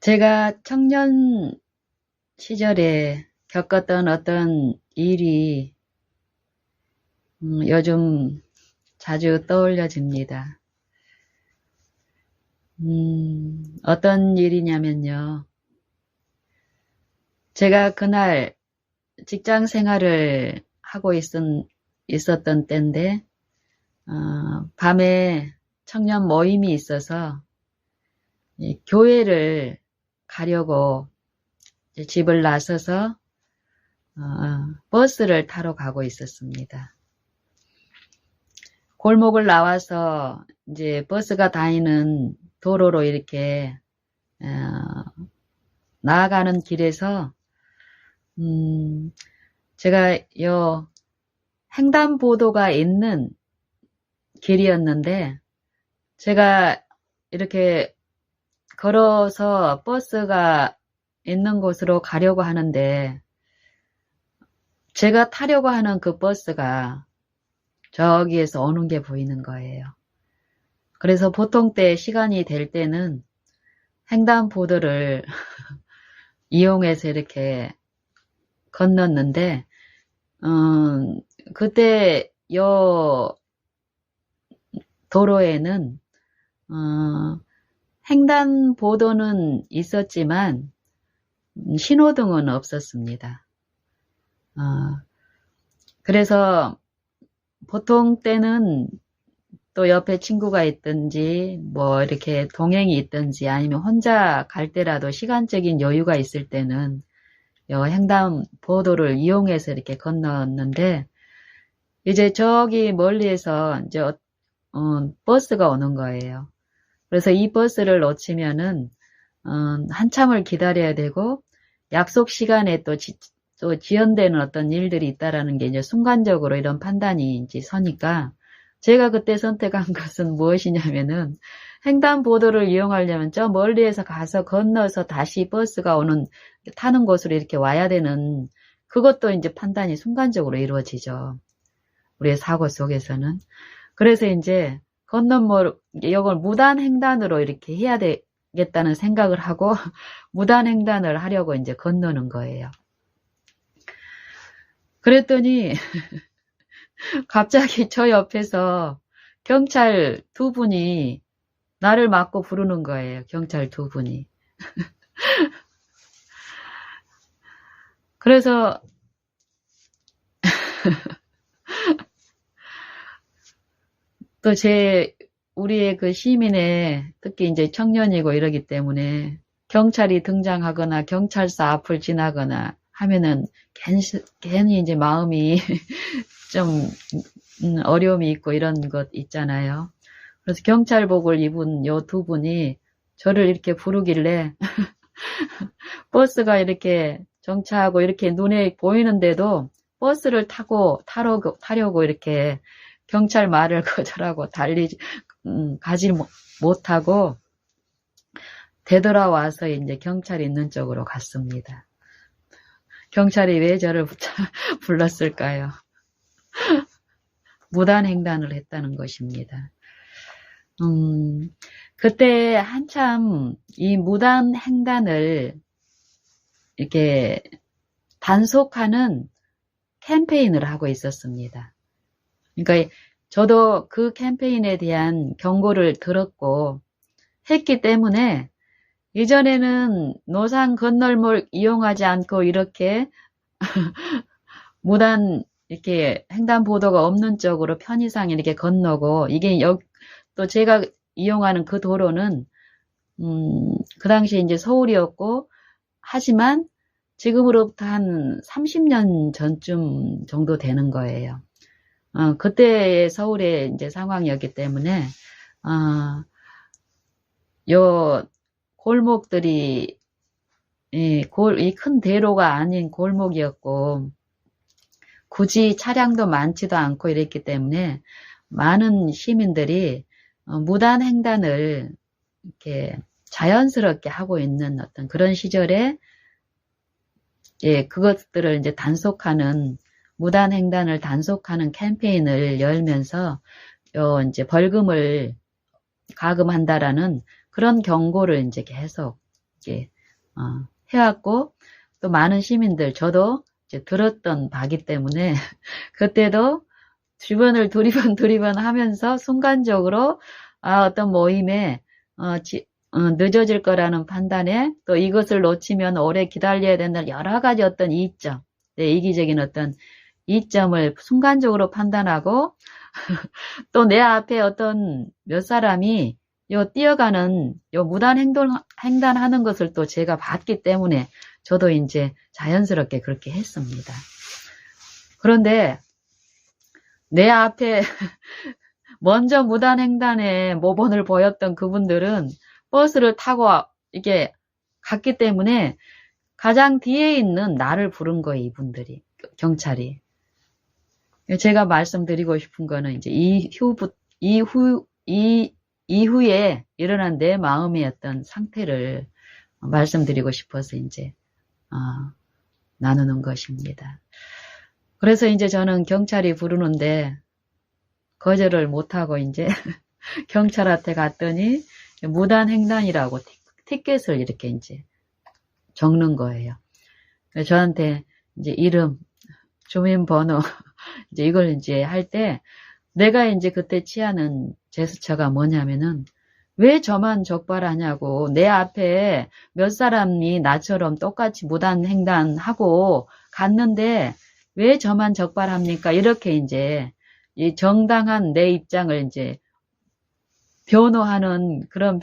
제가 청년 시절에 겪었던 어떤 일이 요즘 자주 떠올려집니다. 어떤 일이냐면요. 제가 그날 직장 생활을 하고 있었던 때인데, 밤에 청년 모임이 있어서 교회를 가려고 집을 나서서 버스를 타러 가고 있었습니다. 골목을 나와서 이제 버스가 다니는 도로로 이렇게 나아가는 길에서 제가 요 횡단보도가 있는 길이었는데 제가 이렇게 걸어서 버스가 있는 곳으로 가려고 하는데 제가 타려고 하는 그 버스가 저기에서 오는 게 보이는 거예요. 그래서 보통 때 시간이 될 때는 횡단보도를 이용해서 이렇게 건넜는데 그때 요 도로에는 횡단보도는 있었지만 신호등은 없었습니다. 그래서 보통 때는 또 옆에 친구가 있든지 뭐 이렇게 동행이 있든지 아니면 혼자 갈 때라도 시간적인 여유가 있을 때는 요 횡단보도를 이용해서 이렇게 건넜는데 이제 저기 멀리에서 이제 버스가 오는 거예요. 그래서 이 버스를 놓치면은 한참을 기다려야 되고 약속 시간에 또 지연되는 어떤 일들이 있다라는 게 이제 순간적으로 이런 판단이 이제 서니까 제가 그때 선택한 것은 무엇이냐면은 횡단보도를 이용하려면 저 멀리에서 가서 건너서 다시 버스가 타는 곳으로 이렇게 와야 되는 그것도 이제 판단이 순간적으로 이루어지죠. 우리의 사고 속에서는. 그래서 이제 이걸 무단횡단으로 이렇게 해야 되겠다는 생각을 하고 무단횡단을 하려고 이제 건너는 거예요. 그랬더니 갑자기 저 옆에서 경찰 두 분이 나를 맞고 부르는 거예요. 경찰 두 분이. 그래서 또 우리의 그 시민의 특히 이제 청년이고 이러기 때문에 경찰이 등장하거나 경찰서 앞을 지나거나 하면은 괜히 이제 마음이 좀 어려움이 있고 이런 것 있잖아요. 그래서 경찰복을 입은 요 두 분이 저를 이렇게 부르길래 버스가 이렇게 정차하고 이렇게 눈에 보이는데도 버스를 타려고 이렇게 경찰 말을 거절하고 가지 못하고 되돌아와서 이제 경찰이 있는 쪽으로 갔습니다. 경찰이 왜 저를 불렀을까요? 무단횡단을 했다는 것입니다. 그때 한참 이 무단횡단을 이렇게 단속하는 캠페인을 하고 있었습니다. 그러니까 저도 그 캠페인에 대한 경고를 들었고 했기 때문에 이전에는 노상 건널목을 이용하지 않고 이렇게 이렇게 횡단보도가 없는 쪽으로 편의상 이렇게 건너고 이게 또 제가 이용하는 그 도로는 그 당시에 이제 서울이었고 하지만 지금으로부터 한 30년 전쯤 정도 되는 거예요. 그때의 서울의 이제 상황이었기 때문에 요 골목들이 이 큰 대로가 아닌 골목이었고 굳이 차량도 많지도 않고 이랬기 때문에 많은 시민들이 무단횡단을 이렇게 자연스럽게 하고 있는 어떤 그런 시절에 그것들을 이제 무단횡단을 단속하는 캠페인을 열면서 이제 벌금을 가금한다라는 그런 경고를 이제 계속 이렇게 해왔고, 또 많은 시민들, 저도 이제 들었던 바기 때문에 그때도 주변을 두리번 하면서 순간적으로 어떤 모임에 늦어질 거라는 판단에, 또 이것을 놓치면 오래 기다려야 된다는 여러 가지 어떤 이점, 이기적인 어떤 이점을 순간적으로 판단하고 또 내 앞에 어떤 몇 사람이 뛰어가는 무단 횡단하는 것을 또 제가 봤기 때문에 저도 이제 자연스럽게 그렇게 했습니다. 그런데 내 앞에 먼저 무단 횡단에 모본을 보였던 그분들은 버스를 타고 이게 갔기 때문에 가장 뒤에 있는 나를 부른 거예요, 이분들이. 경찰이. 제가 말씀드리고 싶은 거는 이제 이후에 일어난 내 마음의 어떤 상태를 말씀드리고 싶어서 이제 나누는 것입니다. 그래서 이제 저는 경찰이 부르는데 거절을 못하고 이제 경찰한테 갔더니 무단횡단이라고 티켓을 이렇게 이제 적는 거예요. 저한테 이제 이름, 주민번호 이제 이걸 이제 할 때 내가 이제 그때 취하는 제스처가 뭐냐면은 왜 저만 적발하냐고, 내 앞에 몇 사람이 나처럼 똑같이 무단횡단하고 갔는데 왜 저만 적발합니까? 이렇게 이제 이 정당한 내 입장을 이제 변호하는 그런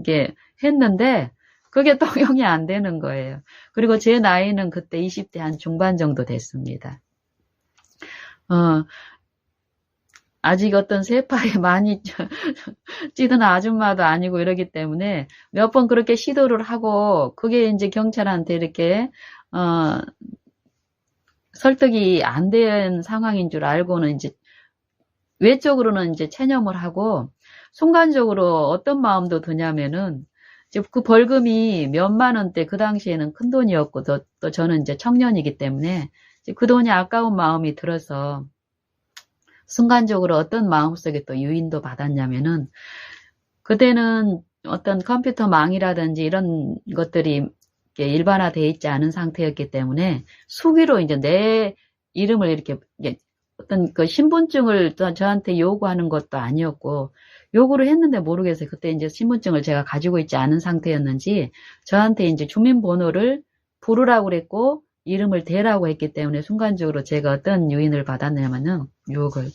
게 했는데 그게 통용이 안 되는 거예요. 그리고 제 나이는 그때 20대 한 중반 정도 됐습니다. 아직 어떤 세파에 많이 찌든 아줌마도 아니고 이러기 때문에 몇 번 그렇게 시도를 하고 그게 이제 경찰한테 이렇게 설득이 안 된 상황인 줄 알고는 이제 외적으로는 이제 체념을 하고 순간적으로 어떤 마음도 드냐면은 이제 그 벌금이 몇만 원대, 그 당시에는 큰 돈이었고 또 저는 이제 청년이기 때문에 이제 그 돈이 아까운 마음이 들어서 순간적으로 어떤 마음속에 또 유인도 받았냐면은 그때는 어떤 컴퓨터망이라든지 이런 것들이 일반화되어 있지 않은 상태였기 때문에 수기로 이제 내 이름을 이렇게 어떤 그 신분증을 저한테 요구하는 것도 아니었고, 요구를 했는데 모르겠어요. 그때 이제 신분증을 제가 가지고 있지 않은 상태였는지 저한테 이제 주민번호를 부르라고 그랬고 이름을 대라고 했기 때문에 순간적으로 제가 어떤 유인을 받았냐면은 유혹을,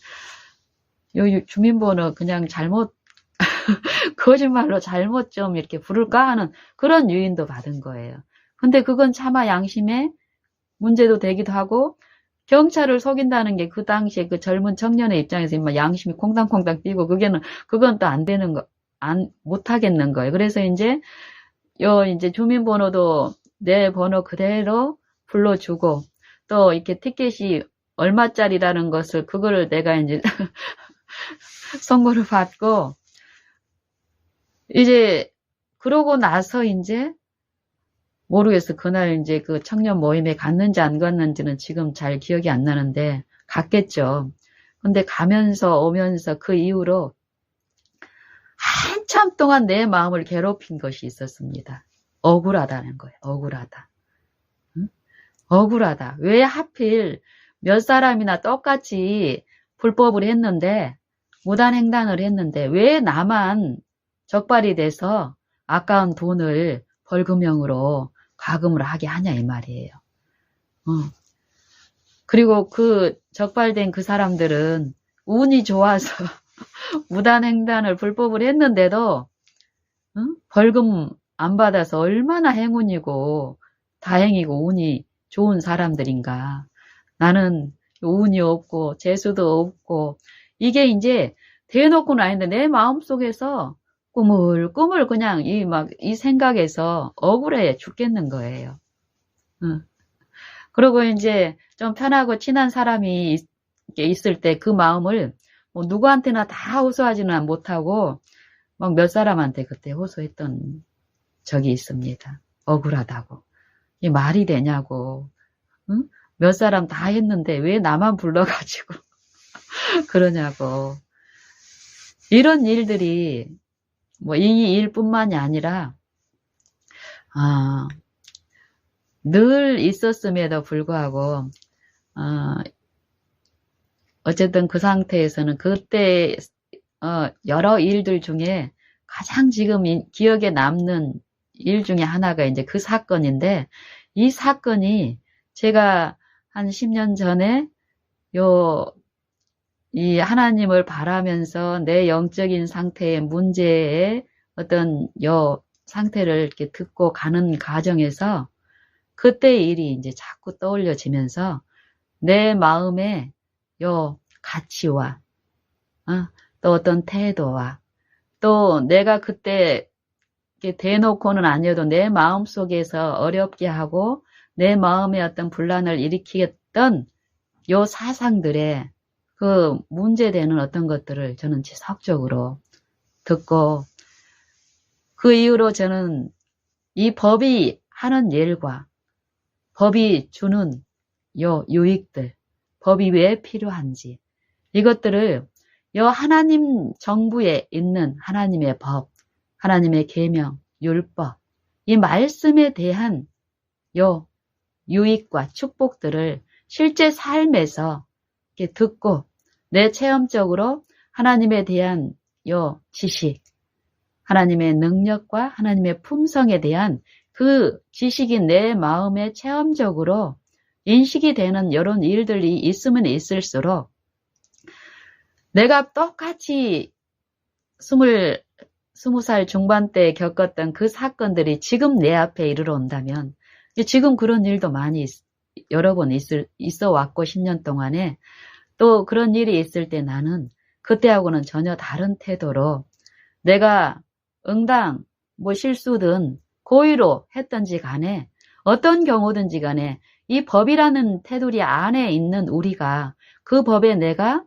요 주민번호 그냥 잘못 거짓말로 잘못 좀 이렇게 부를까 하는 그런 유인도 받은 거예요. 근데 그건 차마 양심에 문제도 되기도 하고, 경찰을 속인다는 게 그 당시에 그 젊은 청년의 입장에서 양심이 콩당콩당 뛰고 그건 또 안 되는 못 하겠는 거예요. 그래서 이제 이제 주민번호도 내 번호 그대로 불러주고, 또 이렇게 티켓이 얼마짜리라는 것을 그거를 내가 이제 선고를 받고, 이제 그러고 나서 이제 모르겠어. 그날 이제 그 청년 모임에 갔는지 안 갔는지는 지금 잘 기억이 안 나는데 갔겠죠. 근데 가면서 오면서 그 이후로 한참 동안 내 마음을 괴롭힌 것이 있었습니다. 억울하다는 거예요. 억울하다. 응? 억울하다. 왜 하필 몇 사람이나 똑같이 불법을 했는데, 무단횡단을 했는데 왜 나만 적발이 돼서 아까운 돈을 벌금형으로 과금을 하게 하냐 이 말이에요. 그리고 그 적발된 그 사람들은 운이 좋아서 무단횡단을 불법을 했는데도 벌금 안 받아서 얼마나 행운이고 다행이고 운이 좋은 사람들인가. 나는 운이 없고 재수도 없고, 이게 이제 대놓고는 아닌데 내 마음속에서 꾸물꾸물 그냥 이 생각에서 억울해 죽겠는 거예요. 그리고 이제 좀 편하고 친한 사람이 있을 때 그 마음을 뭐 누구한테나 다 호소하지는 못하고 막 몇 사람한테 그때 호소했던 적이 있습니다. 억울하다고. 이 말이 되냐고. 응? 몇 사람 다 했는데 왜 나만 불러가지고 그러냐고. 이런 일들이 뭐 이 일뿐만이 아니라 아, 늘 있었음에도 불구하고, 어쨌든 그 상태에서는 그때, 여러 일들 중에 가장 지금 기억에 남는 일 중에 하나가 이제 그 사건인데, 이 사건이 제가 한 10년 전에 이 하나님을 바라면서 내 영적인 상태의 문제의 어떤 상태를 이렇게 듣고 가는 과정에서 그때의 일이 이제 자꾸 떠올려지면서 내 마음에 가치와, 또 어떤 태도와, 또 내가 그때 이렇게 대놓고는 아니어도 내 마음 속에서 어렵게 하고 내 마음에 어떤 분란을 일으키던 사상들의 그 문제되는 어떤 것들을 저는 지속적으로 듣고, 그 이후로 저는 이 법이 하는 일과 법이 주는 유익들, 법이 왜 필요한지, 이것들을 하나님 정부에 있는 하나님의 법, 하나님의 계명, 율법, 이 말씀에 대한 유익과 축복들을 실제 삶에서 이렇게 듣고 내 체험적으로 하나님에 대한 지식, 하나님의 능력과 하나님의 품성에 대한 그 지식이 내 마음에 체험적으로 인식이 되는 이런 일들이 있으면 있을수록 내가 똑같이 20살 중반 때 겪었던 그 사건들이 지금 내 앞에 이르러 온다면, 지금 그런 일도 많이 여러 번 있어 왔고 10년 동안에 또 그런 일이 있을 때 나는 그때하고는 전혀 다른 태도로 내가 응당 실수든 고의로 했던지 간에 어떤 경우든지 간에 이 법이라는 테두리 안에 있는 우리가 그 법에 내가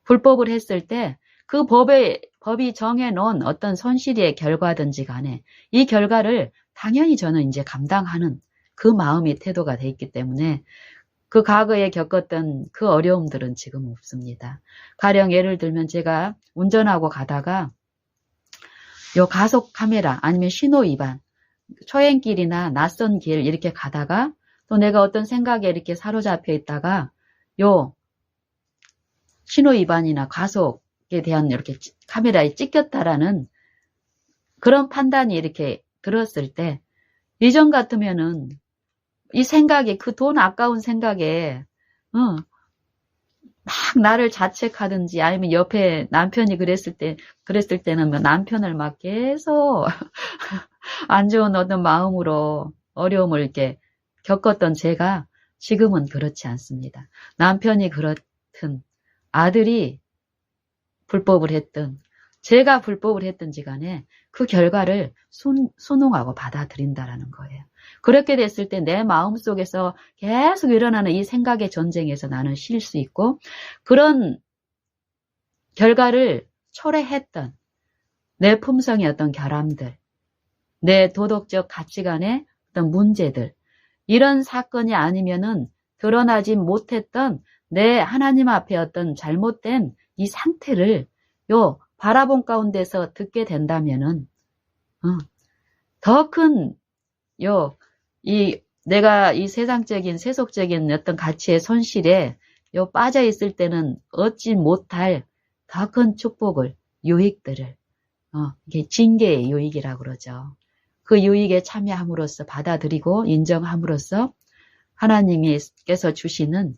불법을 했을 때 그 법이 정해놓은 어떤 손실의 결과든지 간에 이 결과를 당연히 저는 이제 감당하는 그 마음이 태도가 돼 있기 때문에 그 과거에 겪었던 그 어려움들은 지금 없습니다. 가령 예를 들면 제가 운전하고 가다가 가속 카메라 아니면 신호 위반, 초행길이나 낯선 길 이렇게 가다가 또 내가 어떤 생각에 이렇게 사로잡혀 있다가 신호 위반이나 과속에 대한 이렇게 카메라에 찍혔다라는 그런 판단이 이렇게 들었을 때 이전 같으면은 이 생각에 그 돈 아까운 생각에 막 나를 자책하든지 아니면 옆에 남편이 그랬을 때는 뭐 남편을 막 계속 안 좋은 어떤 마음으로 어려움을 이렇게 겪었던 제가 지금은 그렇지 않습니다. 남편이 그렇든 아들이 불법을 했든 제가 불법을 했든지 간에 그 결과를 순응하고 받아들인다라는 거예요. 그렇게 됐을 때 내 마음속에서 계속 일어나는 이 생각의 전쟁에서 나는 쉴 수 있고 그런 결과를 초래했던 내 품성의 어떤 결함들, 내 도덕적 가치관의 어떤 문제들, 이런 사건이 아니면은 드러나지 못했던 내 하나님 앞에 어떤 잘못된 이 상태를 바라본 가운데서 듣게 된다면은 더 큰 내가 이 세속적인 어떤 가치의 손실에 빠져 있을 때는 얻지 못할 더 큰 축복을, 유익들을 이게 징계의 유익이라고 그러죠. 그 유익에 참여함으로써 받아들이고 인정함으로써 하나님께서 주시는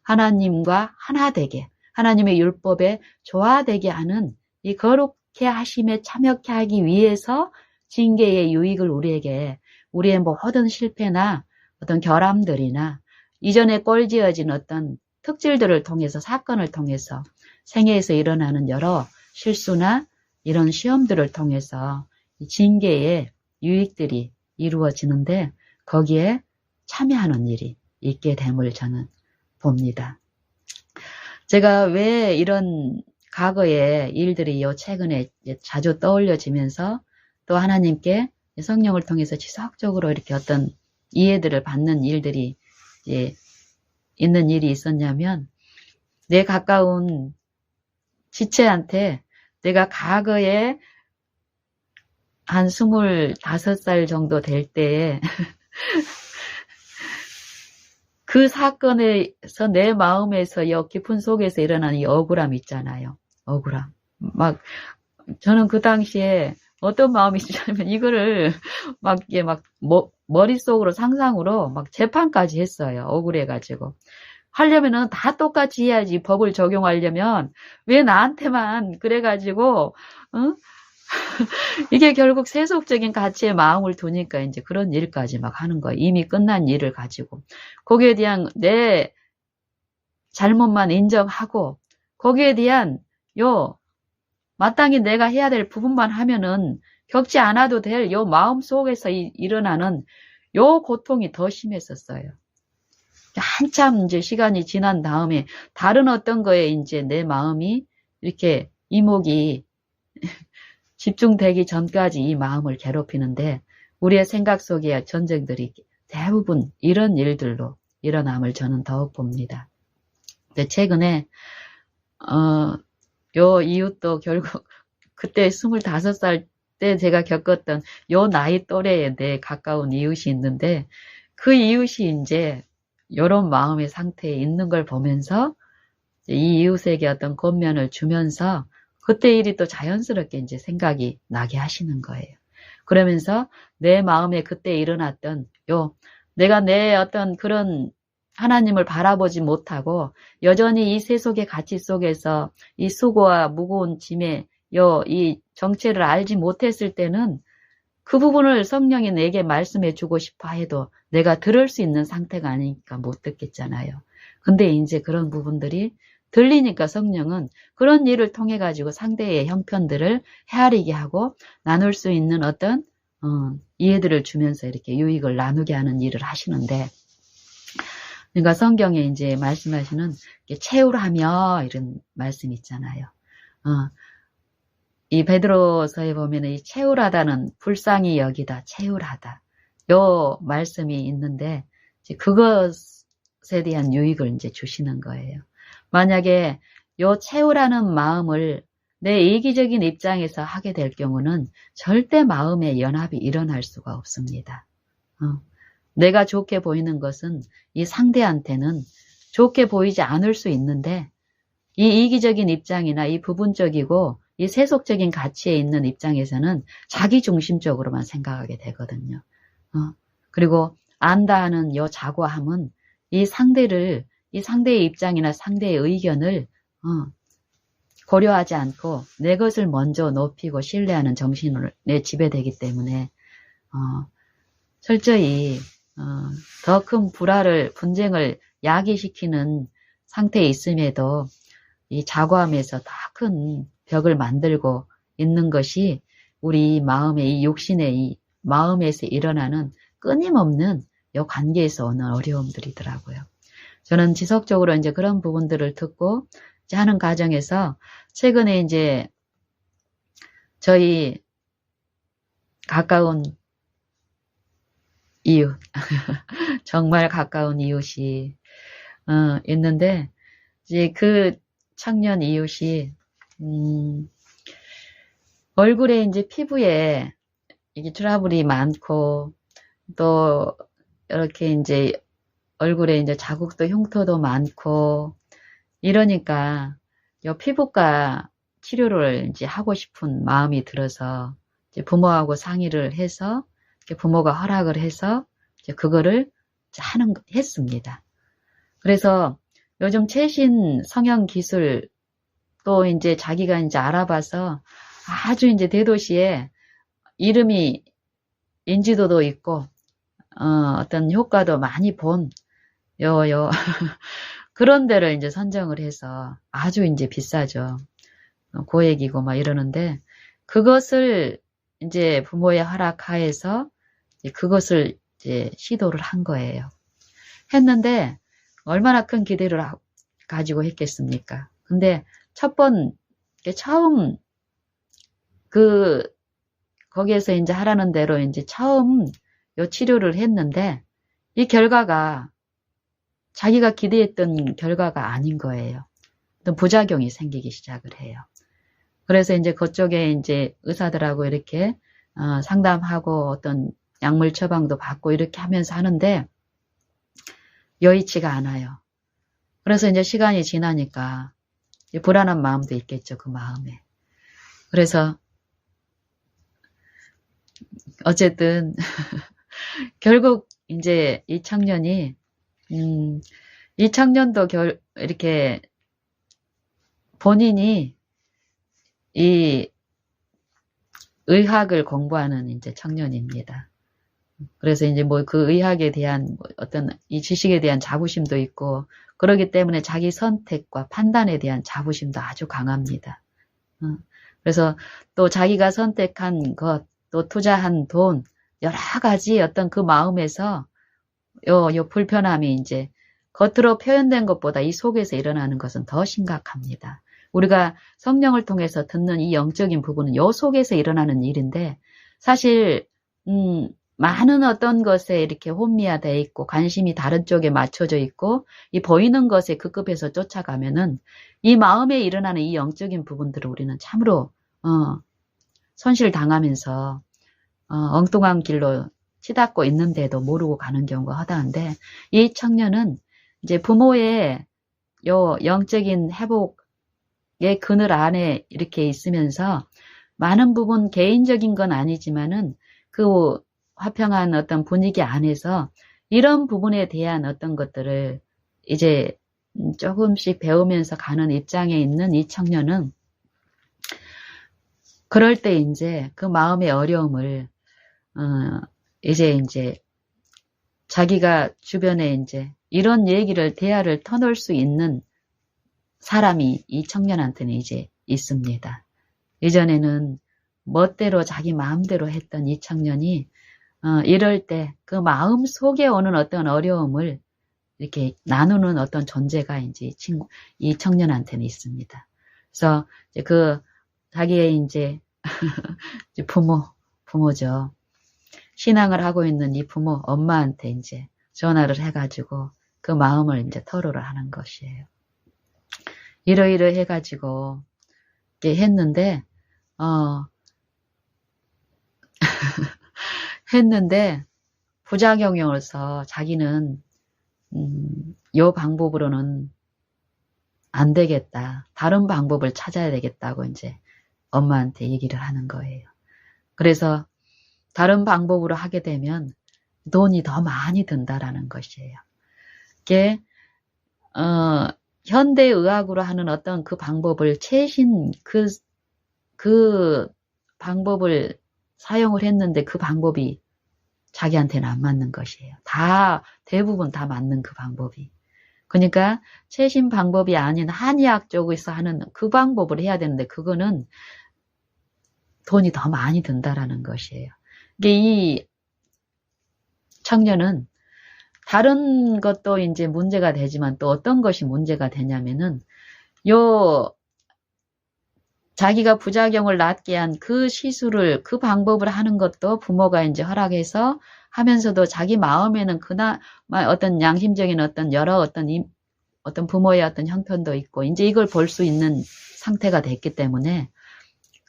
하나님과 하나 되게, 하나님의 율법에 조화되게 하는 이 거룩해 하심에 참여케 하기 위해서 징계의 유익을 우리의 모든 실패나 어떤 결함들이나 이전에 꼴지어진 어떤 특질들을 통해서 사건을 통해서 생애에서 일어나는 여러 실수나 이런 시험들을 통해서 이 징계의 유익들이 이루어지는데 거기에 참여하는 일이 있게 됨을 저는 봅니다. 제가 왜 이런 과거의 일들이 최근에 자주 떠올려지면서 또 하나님께 성령을 통해서 지속적으로 이렇게 어떤 이해들을 받는 일들이 있는 일이 있었냐면 내 가까운 지체한테 내가 과거에 한 25살 정도 될 때에 그 사건에서 내 마음에서 여 깊은 속에서 일어나는 이 억울함 있잖아요. 억울함. 막 저는 그 당시에 어떤 마음이 있냐면 이거를 막 이게 막 머릿속으로 상상으로 막 재판까지 했어요. 억울해가지고. 하려면은 다 똑같이 해야지. 법을 적용하려면 왜 나한테만 그래가지고 응? 이게 결국 세속적인 가치에 마음을 두니까 이제 그런 일까지 막 하는 거예요. 이미 끝난 일을 가지고. 거기에 대한 내 잘못만 인정하고 거기에 대한 마땅히 내가 해야 될 부분만 하면은 겪지 않아도 될 요 마음 속에서 일어나는 요 고통이 더 심했었어요. 한참 이제 시간이 지난 다음에 다른 어떤 거에 이제 내 마음이 이렇게 이목이 집중되기 전까지 이 마음을 괴롭히는데 우리의 생각 속에 전쟁들이 대부분 이런 일들로 일어남을 저는 더욱 봅니다. 근데 최근에 요 이웃도 결국 그때 25살 때 제가 겪었던 요 나이 또래에 내 가까운 이웃이 있는데 그 이웃이 이제 이런 마음의 상태에 있는 걸 보면서 이 이웃에게 어떤 권면을 주면서 그때 일이 또 자연스럽게 이제 생각이 나게 하시는 거예요. 그러면서 내 마음에 그때 일어났던 내가 내 어떤 그런 하나님을 바라보지 못하고 여전히 이 세속의 가치 속에서 이 수고와 무거운 짐에 이 정체를 알지 못했을 때는 그 부분을 성령이 내게 말씀해 주고 싶어 해도 내가 들을 수 있는 상태가 아니니까 못 듣겠잖아요. 근데 이제 그런 부분들이 들리니까 성령은 그런 일을 통해 가지고 상대의 형편들을 헤아리게 하고 나눌 수 있는 어떤 이해들을 주면서 이렇게 유익을 나누게 하는 일을 하시는데 그러니까 성경에 이제 말씀하시는 채울하며 이런 말씀 있잖아요. 이 베드로서에 보면 이 채울하다는 불쌍히 여기다 채울하다 요 말씀이 있는데 이제 그것에 대한 유익을 이제 주시는 거예요. 만약에 요 채울하는 마음을 내 이기적인 입장에서 하게 될 경우는 절대 마음의 연합이 일어날 수가 없습니다. 내가 좋게 보이는 것은 이 상대한테는 좋게 보이지 않을 수 있는데 이 이기적인 입장이나 이 부분적이고 이 세속적인 가치에 있는 입장에서는 자기 중심적으로만 생각하게 되거든요. 그리고 안다 하는 요 자고함은 이 상대의 입장이나 상대의 의견을 고려하지 않고 내 것을 먼저 높이고 신뢰하는 정신을 내 지배되기 때문에 철저히 더 큰 분쟁을 야기시키는 상태에 있음에도 이 자고함에서 더 큰 벽을 만들고 있는 것이 우리 마음의 이 육신의 이 마음에서 일어나는 끊임없는 이 관계에서 오는 어려움들이더라고요. 저는 지속적으로 이제 그런 부분들을 듣고 이제 하는 과정에서 최근에 이제 저희 가까운 이웃, 정말 가까운 이웃이 있는데 이제 그 청년 이웃이 얼굴에 이제 피부에 이게 트러블이 많고 또 이렇게 이제 얼굴에 이제 자국도 흉터도 많고 이러니까 이 피부과 치료를 이제 하고 싶은 마음이 들어서 이제 부모하고 상의를 해서 부모가 허락을 해서 이제 그거를 이제 했습니다. 그래서 요즘 최신 성형 기술 또 이제 자기가 이제 알아봐서 아주 이제 대도시에 이름이 인지도도 있고 어떤 효과도 많이 본 그런 데를 이제 선정을 해서 아주 이제 비싸죠. 고액이고 막 이러는데 그것을 이제 부모의 허락하에서 그것을 이제 시도를 한 거예요. 했는데 얼마나 큰 기대를 가지고 했겠습니까? 근데 처음 거기에서 이제 하라는 대로 이제 처음 요 치료를 했는데 이 결과가 자기가 기대했던 결과가 아닌 거예요. 어떤 부작용이 생기기 시작을 해요. 그래서 이제 그쪽에 이제 의사들하고 이렇게 상담하고 어떤 약물 처방도 받고 이렇게 하면서 하는데 여의치가 않아요. 그래서 이제 시간이 지나니까 불안한 마음도 있겠죠. 그 마음에. 그래서 어쨌든 결국 이제 이 청년이 이 청년도 이렇게 본인이 이 의학을 공부하는 이제 청년입니다. 그래서 이제 뭐 그 의학에 대한 어떤 이 지식에 대한 자부심도 있고 그러기 때문에 자기 선택과 판단에 대한 자부심도 아주 강합니다. 그래서 또 자기가 선택한 것, 또 투자한 돈, 여러 가지 어떤 그 마음에서 요 불편함이 이제 겉으로 표현된 것보다 이 속에서 일어나는 것은 더 심각합니다. 우리가 성령을 통해서 듣는 이 영적인 부분은 요 속에서 일어나는 일인데 사실 많은 어떤 것에 이렇게 혼미화되어 있고 관심이 다른 쪽에 맞춰져 있고 이 보이는 것에 급급해서 쫓아가면은 이 마음에 일어나는 이 영적인 부분들을 우리는 참으로 손실당하면서 엉뚱한 길로 치닫고 있는데도 모르고 가는 경우가 허다한데 이 청년은 이제 부모의 요 영적인 회복의 그늘 안에 이렇게 있으면서 많은 부분 개인적인 건 아니지만은 그 화평한 어떤 분위기 안에서 이런 부분에 대한 어떤 것들을 이제 조금씩 배우면서 가는 입장에 있는 이 청년은 그럴 때 이제 그 마음의 어려움을 이제 자기가 주변에 이제 이런 얘기를 대화를 터놓을 수 있는 사람이 이 청년한테는 이제 있습니다. 이전에는 멋대로 자기 마음대로 했던 이 청년이 이럴 때 그 마음 속에 오는 어떤 어려움을 이렇게 나누는 어떤 존재가 이제 이 청년한테는 있습니다. 그래서 이제 그 자기의 이제 부모죠. 신앙을 하고 있는 이 부모, 엄마한테 이제 전화를 해가지고 그 마음을 이제 토로를 하는 것이에요. 이러이러 해가지고 이렇게 했는데, 부작용으로서 자기는, 요 방법으로는 안 되겠다. 다른 방법을 찾아야 되겠다고 이제 엄마한테 얘기를 하는 거예요. 그래서 다른 방법으로 하게 되면 돈이 더 많이 든다라는 것이에요. 이게, 현대의학으로 하는 어떤 그 방법을 최신 그 방법을 사용을 했는데 그 방법이 자기한테는 안 맞는 것이에요. 대부분 다 맞는 그 방법이. 그러니까 최신 방법이 아닌 한의학 쪽에서 하는 그 방법을 해야 되는데 그거는 돈이 더 많이 든다라는 것이에요. 이게 이 청년은 다른 것도 이제 문제가 되지만 또 어떤 것이 문제가 되냐면은 자기가 부작용을 낫게 한 그 시술을 그 방법을 하는 것도 부모가 이제 허락해서 하면서도 자기 마음에는 그나마 어떤 양심적인 어떤 여러 어떤 부모의 어떤 형편도 있고 이제 이걸 볼 수 있는 상태가 됐기 때문에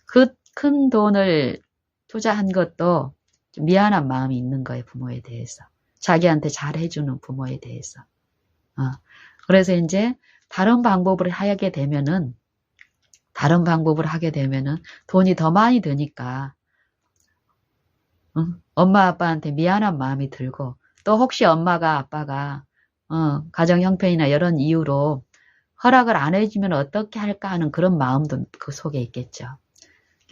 그 큰 돈을 투자한 것도 좀 미안한 마음이 있는 거예요. 부모에 대해서. 자기한테 잘 해주는 부모에 대해서. 그래서 이제 다른 방법을 하게 되면은 돈이 더 많이 드니까 엄마 아빠한테 미안한 마음이 들고 또 혹시 엄마가 아빠가 가정 형편이나 이런 이유로 허락을 안 해주면 어떻게 할까 하는 그런 마음도 그 속에 있겠죠.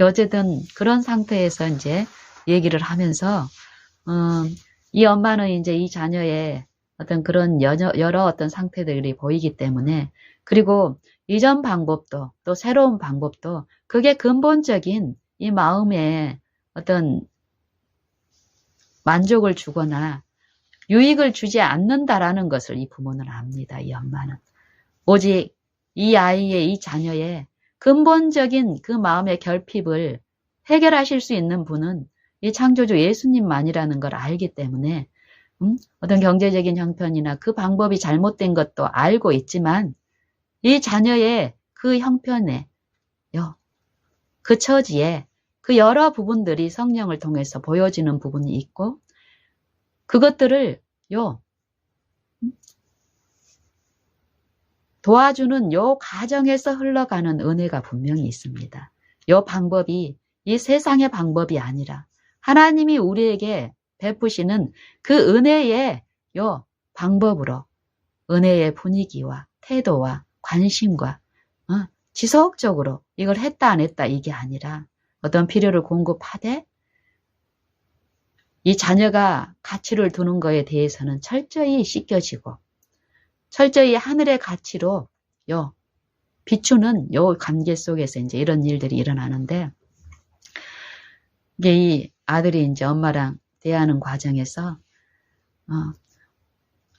어쨌든 그런 상태에서 이제 얘기를 하면서 이 엄마는 이제 이 자녀의 어떤 그런 여러 어떤 상태들이 보이기 때문에 그리고 이전 방법도 또 새로운 방법도 그게 근본적인 이 마음에 어떤 만족을 주거나 유익을 주지 않는다라는 것을 이 부모는 압니다. 이 엄마는. 오직 이 아이의 이 자녀의 근본적인 그 마음의 결핍을 해결하실 수 있는 분은 이 창조주 예수님만이라는 걸 알기 때문에 어떤 경제적인 형편이나 그 방법이 잘못된 것도 알고 있지만 이 자녀의 그 형편에 그 처지에 그 여러 부분들이 성령을 통해서 보여지는 부분이 있고, 그것들을 도와주는 요 과정에서 흘러가는 은혜가 분명히 있습니다. 요 방법이 이 세상의 방법이 아니라 하나님이 우리에게 베푸시는 그 은혜의 요 방법으로, 은혜의 분위기와 태도와 관심과 지속적으로 이걸 했다 안 했다 이게 아니라 어떤 필요를 공급하되 이 자녀가 가치를 두는 것에 대해서는 철저히 씻겨지고 철저히 하늘의 가치로 비추는 요 관계 속에서 이제 이런 일들이 일어나는데, 이게 이 아들이 이제 엄마랑 대하는 과정에서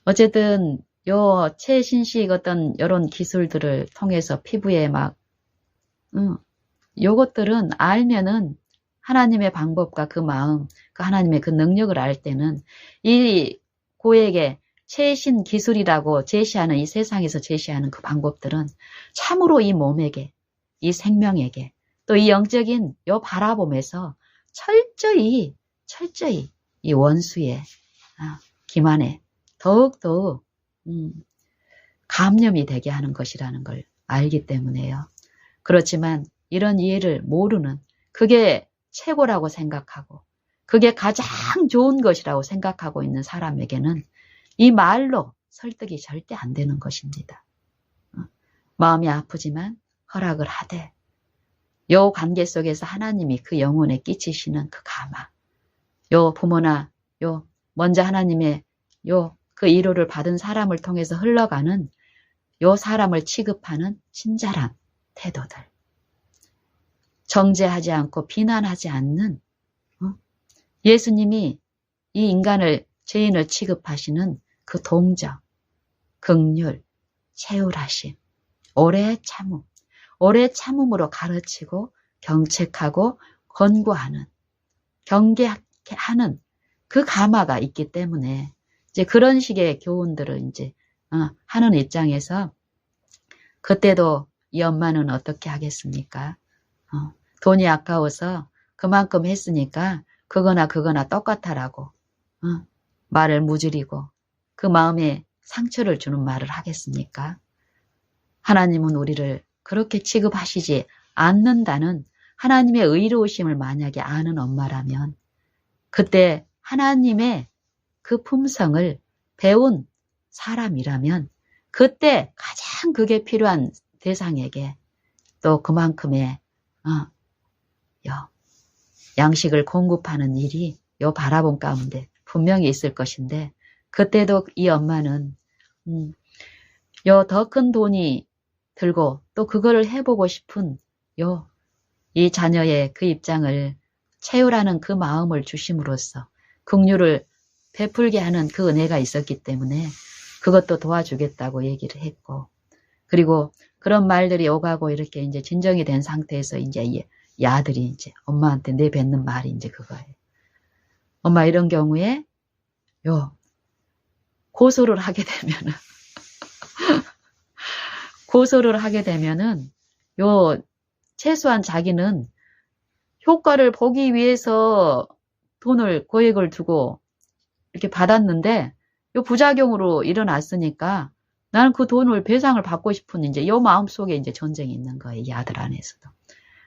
어쨌든 요 최신식 어떤 이런 기술들을 통해서 피부에 막 요것들은 알면은 하나님의 방법과 그 마음, 그 하나님의 그 능력을 알 때는 이 고에게 최신 기술이라고 제시하는, 이 세상에서 제시하는 그 방법들은 참으로 이 몸에게, 이 생명에게, 또 이 영적인 요 바라봄에서 철저히 이 원수의 기만에 더욱더욱 감염이 되게 하는 것이라는 걸 알기 때문에요. 그렇지만 이런 이해를 모르는, 그게 최고라고 생각하고 그게 가장 좋은 것이라고 생각하고 있는 사람에게는 이 말로 설득이 절대 안 되는 것입니다. 마음이 아프지만 허락을 하되 요 관계 속에서 하나님이 그 영혼에 끼치시는 그 감화, 요 부모나 먼저 하나님의 그 위로를 받은 사람을 통해서 흘러가는 요 사람을 취급하는 친절한 태도들, 정죄하지 않고 비난하지 않는, 예수님이 이 인간을, 죄인을 취급하시는 그 동정, 긍휼, 채울하심, 오래 참음으로 가르치고 경책하고 권고하는, 경계하는 그 감화가 있기 때문에 이제 그런 식의 교훈들을 이제 하는 입장에서, 그때도 이 엄마는 어떻게 하겠습니까? 돈이 아까워서 그만큼 했으니까 그거나 똑같아라고 말을 무지리고 그 마음에 상처를 주는 말을 하겠습니까? 하나님은 우리를 그렇게 취급하시지 않는다는 하나님의 의로우심을 만약에 아는 엄마라면, 그때 하나님의 그 품성을 배운 사람이라면 그때 가장 그게 필요한 대상에게 또 그만큼의 양식을 공급하는 일이 요 바라본 가운데 분명히 있을 것인데, 그때도 이 엄마는 요 더 큰 돈이 들고 또 그거를 해보고 싶은 이 자녀의 그 입장을 채우라는 그 마음을 주심으로써 긍휼을 베풀게 하는 그 은혜가 있었기 때문에 그것도 도와주겠다고 얘기를 했고, 그리고 그런 말들이 오가고 이렇게 이제 진정이 된 상태에서 이제 이 아들이 이제 엄마한테 내뱉는 말이 이제 그거예요. 엄마, 이런 경우에 고소를 하게 되면은 최소한 자기는 효과를 보기 위해서 고액을 두고 이렇게 받았는데 부작용으로 일어났으니까 나는 그 돈을 배상을 받고 싶은 이제 마음 속에 이제 전쟁이 있는 거예요. 이 아들 안에서도.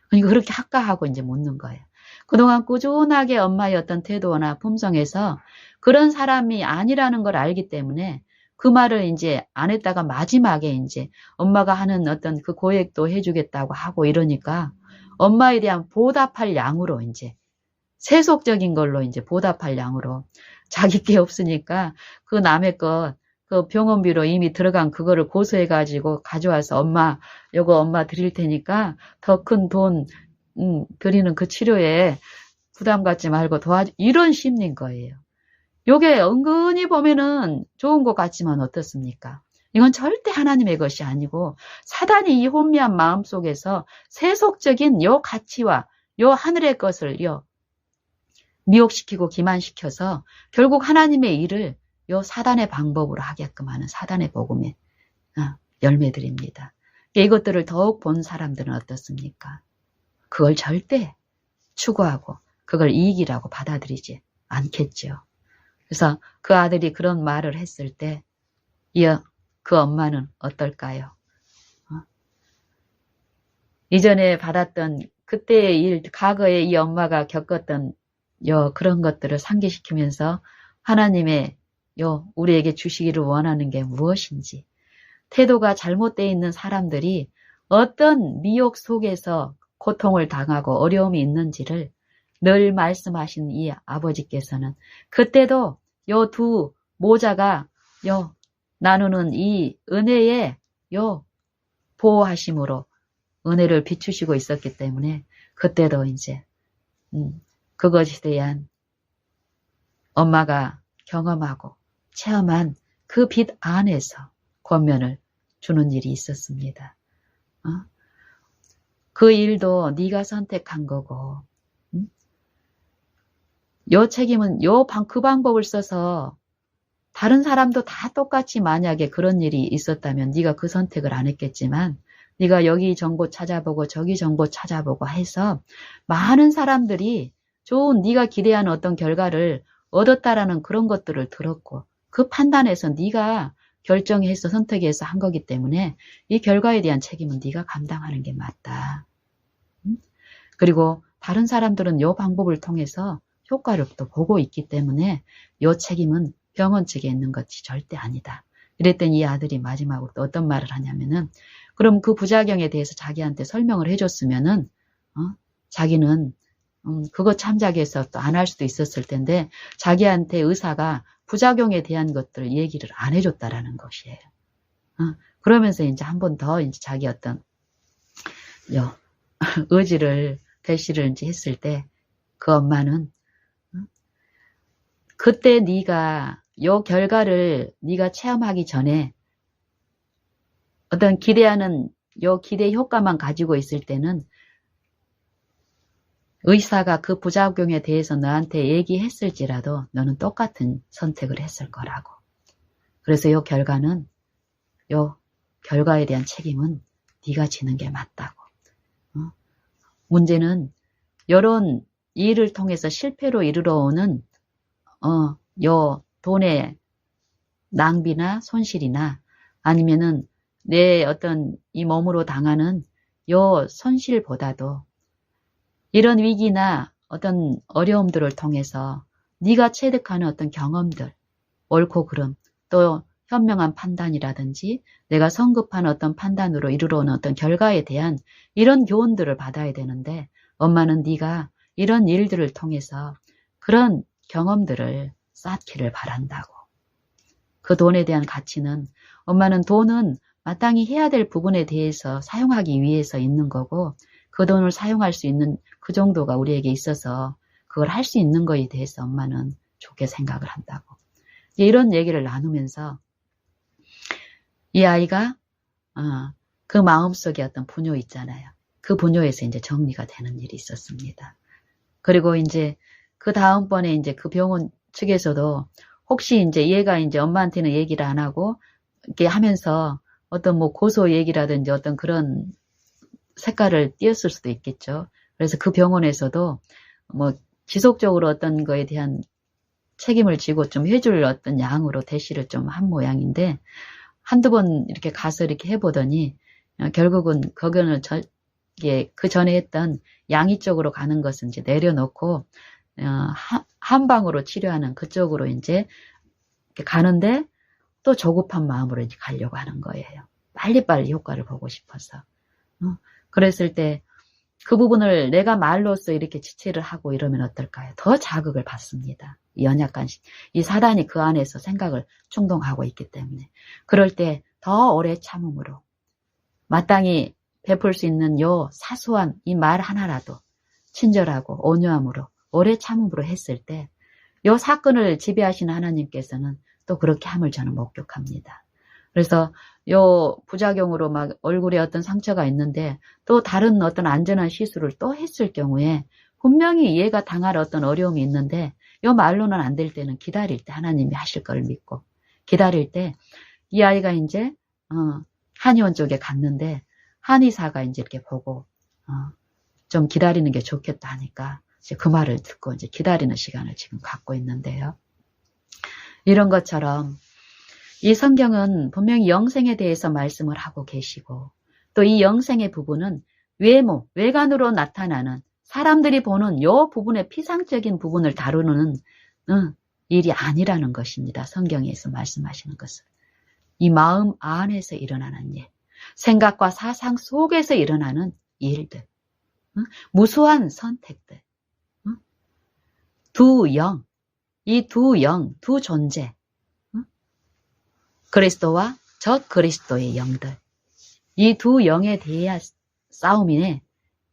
그러니까 그렇게 학가하고 이제 묻는 거예요. 그동안 꾸준하게 엄마의 어떤 태도나 품성에서 그런 사람이 아니라는 걸 알기 때문에 그 말을 이제 안 했다가 마지막에 이제 엄마가 하는 어떤 그 고액도 해주겠다고 하고 이러니까 엄마에 대한 보답할 양으로 이제 세속적인 걸로 이제 보답할 양으로 자기 게 없으니까 그 남의 것, 그 병원비로 이미 들어간 그거를 고소해가지고 가져와서 요거 엄마 드릴 테니까 더 큰 돈 드리는 그 치료에 부담 갖지 말고 이런 심리인 거예요. 요게 은근히 보면은 좋은 것 같지만 어떻습니까? 이건 절대 하나님의 것이 아니고 사단이 이 혼미한 마음 속에서 세속적인 요 가치와 요 하늘의 것을 미혹시키고 기만시켜서 결국 하나님의 일을 요 사단의 방법으로 하게끔 하는 사단의 복음의 열매들입니다. 이것들을 더욱 본 사람들은 어떻습니까? 그걸 절대 추구하고 그걸 이익이라고 받아들이지 않겠죠. 그래서 그 아들이 그런 말을 했을 때 그 엄마는 어떨까요? 이전에 받았던 그때의 일, 과거에 이 엄마가 겪었던 그런 것들을 상기시키면서 하나님의 우리에게 주시기를 원하는 게 무엇인지, 태도가 잘못되어 있는 사람들이 어떤 미혹 속에서 고통을 당하고 어려움이 있는지를 늘 말씀하신 이 아버지께서는 그때도 두 모자가 나누는 이 은혜의 보호하심으로 은혜를 비추시고 있었기 때문에 그때도 이제 그것에 대한 엄마가 경험하고 체험한 그 빛 안에서 권면을 주는 일이 있었습니다. 그 일도 네가 선택한 거고 책임은 그 방법을 써서 다른 사람도 다 똑같이 만약에 그런 일이 있었다면 네가 그 선택을 안 했겠지만 네가 여기 정보 찾아보고 저기 정보 찾아보고 해서 많은 사람들이 좋은 네가 기대하는 어떤 결과를 얻었다라는 그런 것들을 들었고 그 판단에서 네가 결정해서 선택해서 한 거기 때문에 이 결과에 대한 책임은 네가 감당하는 게 맞다. 그리고 다른 사람들은 이 방법을 통해서 효과를 또 보고 있기 때문에 이 책임은 병원 측에 있는 것이 절대 아니다. 이랬더니 이 아들이 마지막으로 또 어떤 말을 하냐면은 그럼 그 부작용에 대해서 자기한테 설명을 해줬으면은 자기는 그거 참작해서 또 안 할 수도 있었을 텐데 자기한테 의사가 부작용에 대한 것들을 얘기를 안 해줬다라는 것이에요. 그러면서 이제 한 번 더 이제 자기 어떤 의지를 대시를 이제 했을 때 그 엄마는 그때 네가 요 결과를 네가 체험하기 전에 어떤 기대하는 기대 효과만 가지고 있을 때는 의사가 그 부작용에 대해서 너한테 얘기했을지라도 너는 똑같은 선택을 했을 거라고. 그래서 요 결과에 대한 책임은 네가 지는 게 맞다고. 문제는 이런 일을 통해서 실패로 이르러 오는 돈의 낭비나 손실이나 아니면은 내 어떤 이 몸으로 당하는 손실보다도 이런 위기나 어떤 어려움들을 통해서 네가 체득하는 어떤 경험들, 옳고 그름, 또 현명한 판단이라든지 내가 성급한 어떤 판단으로 이르러 오는 어떤 결과에 대한 이런 교훈들을 받아야 되는데 엄마는 네가 이런 일들을 통해서 그런 경험들을 쌓기를 바란다고. 그 돈에 대한 가치는 엄마는 돈은 마땅히 해야 될 부분에 대해서 사용하기 위해서 있는 거고 그 돈을 사용할 수 있는 그 정도가 우리에게 있어서 그걸 할 수 있는 거에 대해서 엄마는 좋게 생각을 한다고. 이런 얘기를 나누면서 이 아이가 그 마음속에 어떤 분뇨 있잖아요. 그 분뇨에서 이제 정리가 되는 일이 있었습니다. 그리고 이제 그 다음번에 이제 그 병원 측에서도 혹시 이제 얘가 이제 엄마한테는 얘기를 안 하고 이렇게 하면서 어떤 뭐 고소 얘기라든지 어떤 그런 색깔을 띄었을 수도 있겠죠. 그래서 그 병원에서도 뭐 지속적으로 어떤 거에 대한 책임을 지고 좀 해줄 어떤 양으로 대시를 좀 한 모양인데 한두 번 이렇게 가서 이렇게 해보더니 결국은 거기는 그 전에 했던 양의 쪽으로 가는 것은 이제 내려놓고 한방으로 치료하는 그쪽으로 이제 가는데 또 조급한 마음으로 이제 가려고 하는 거예요. 빨리빨리 효과를 보고 싶어서. 그랬을 때 그 부분을 내가 말로써 이렇게 지체를 하고 이러면 어떨까요? 더 자극을 받습니다. 이 연약한 이 사단이 그 안에서 생각을 충동하고 있기 때문에. 그럴 때 더 오래 참음으로 마땅히 베풀 수 있는 사소한 이 말 하나라도 친절하고 온유함으로 오래 참음으로 했을 때 사건을 지배하시는 하나님께서는 또 그렇게 함을 저는 목격합니다. 그래서 부작용으로 막 얼굴에 어떤 상처가 있는데 또 다른 어떤 안전한 시술을 또 했을 경우에 분명히 얘가 당할 어떤 어려움이 있는데 말로는 안 될 때는 기다릴 때 하나님이 하실 걸 믿고 기다릴 때 이 아이가 이제 한의원 쪽에 갔는데 한의사가 이제 이렇게 보고 좀 기다리는 게 좋겠다 하니까 이제 그 말을 듣고 이제 기다리는 시간을 지금 갖고 있는데요. 이런 것처럼 이 성경은 분명히 영생에 대해서 말씀을 하고 계시고 또 이 영생의 부분은 외모, 외관으로 나타나는 사람들이 보는 요 부분의 피상적인 부분을 다루는 일이 아니라는 것입니다. 성경에서 말씀하시는 것은. 이 마음 안에서 일어나는 일, 생각과 사상 속에서 일어나는 일들, 무수한 선택들, 두 영, 이 두 영, 두 존재, 그리스도와 적 그리스도의 영들, 이 두 영에 대한 싸움이네.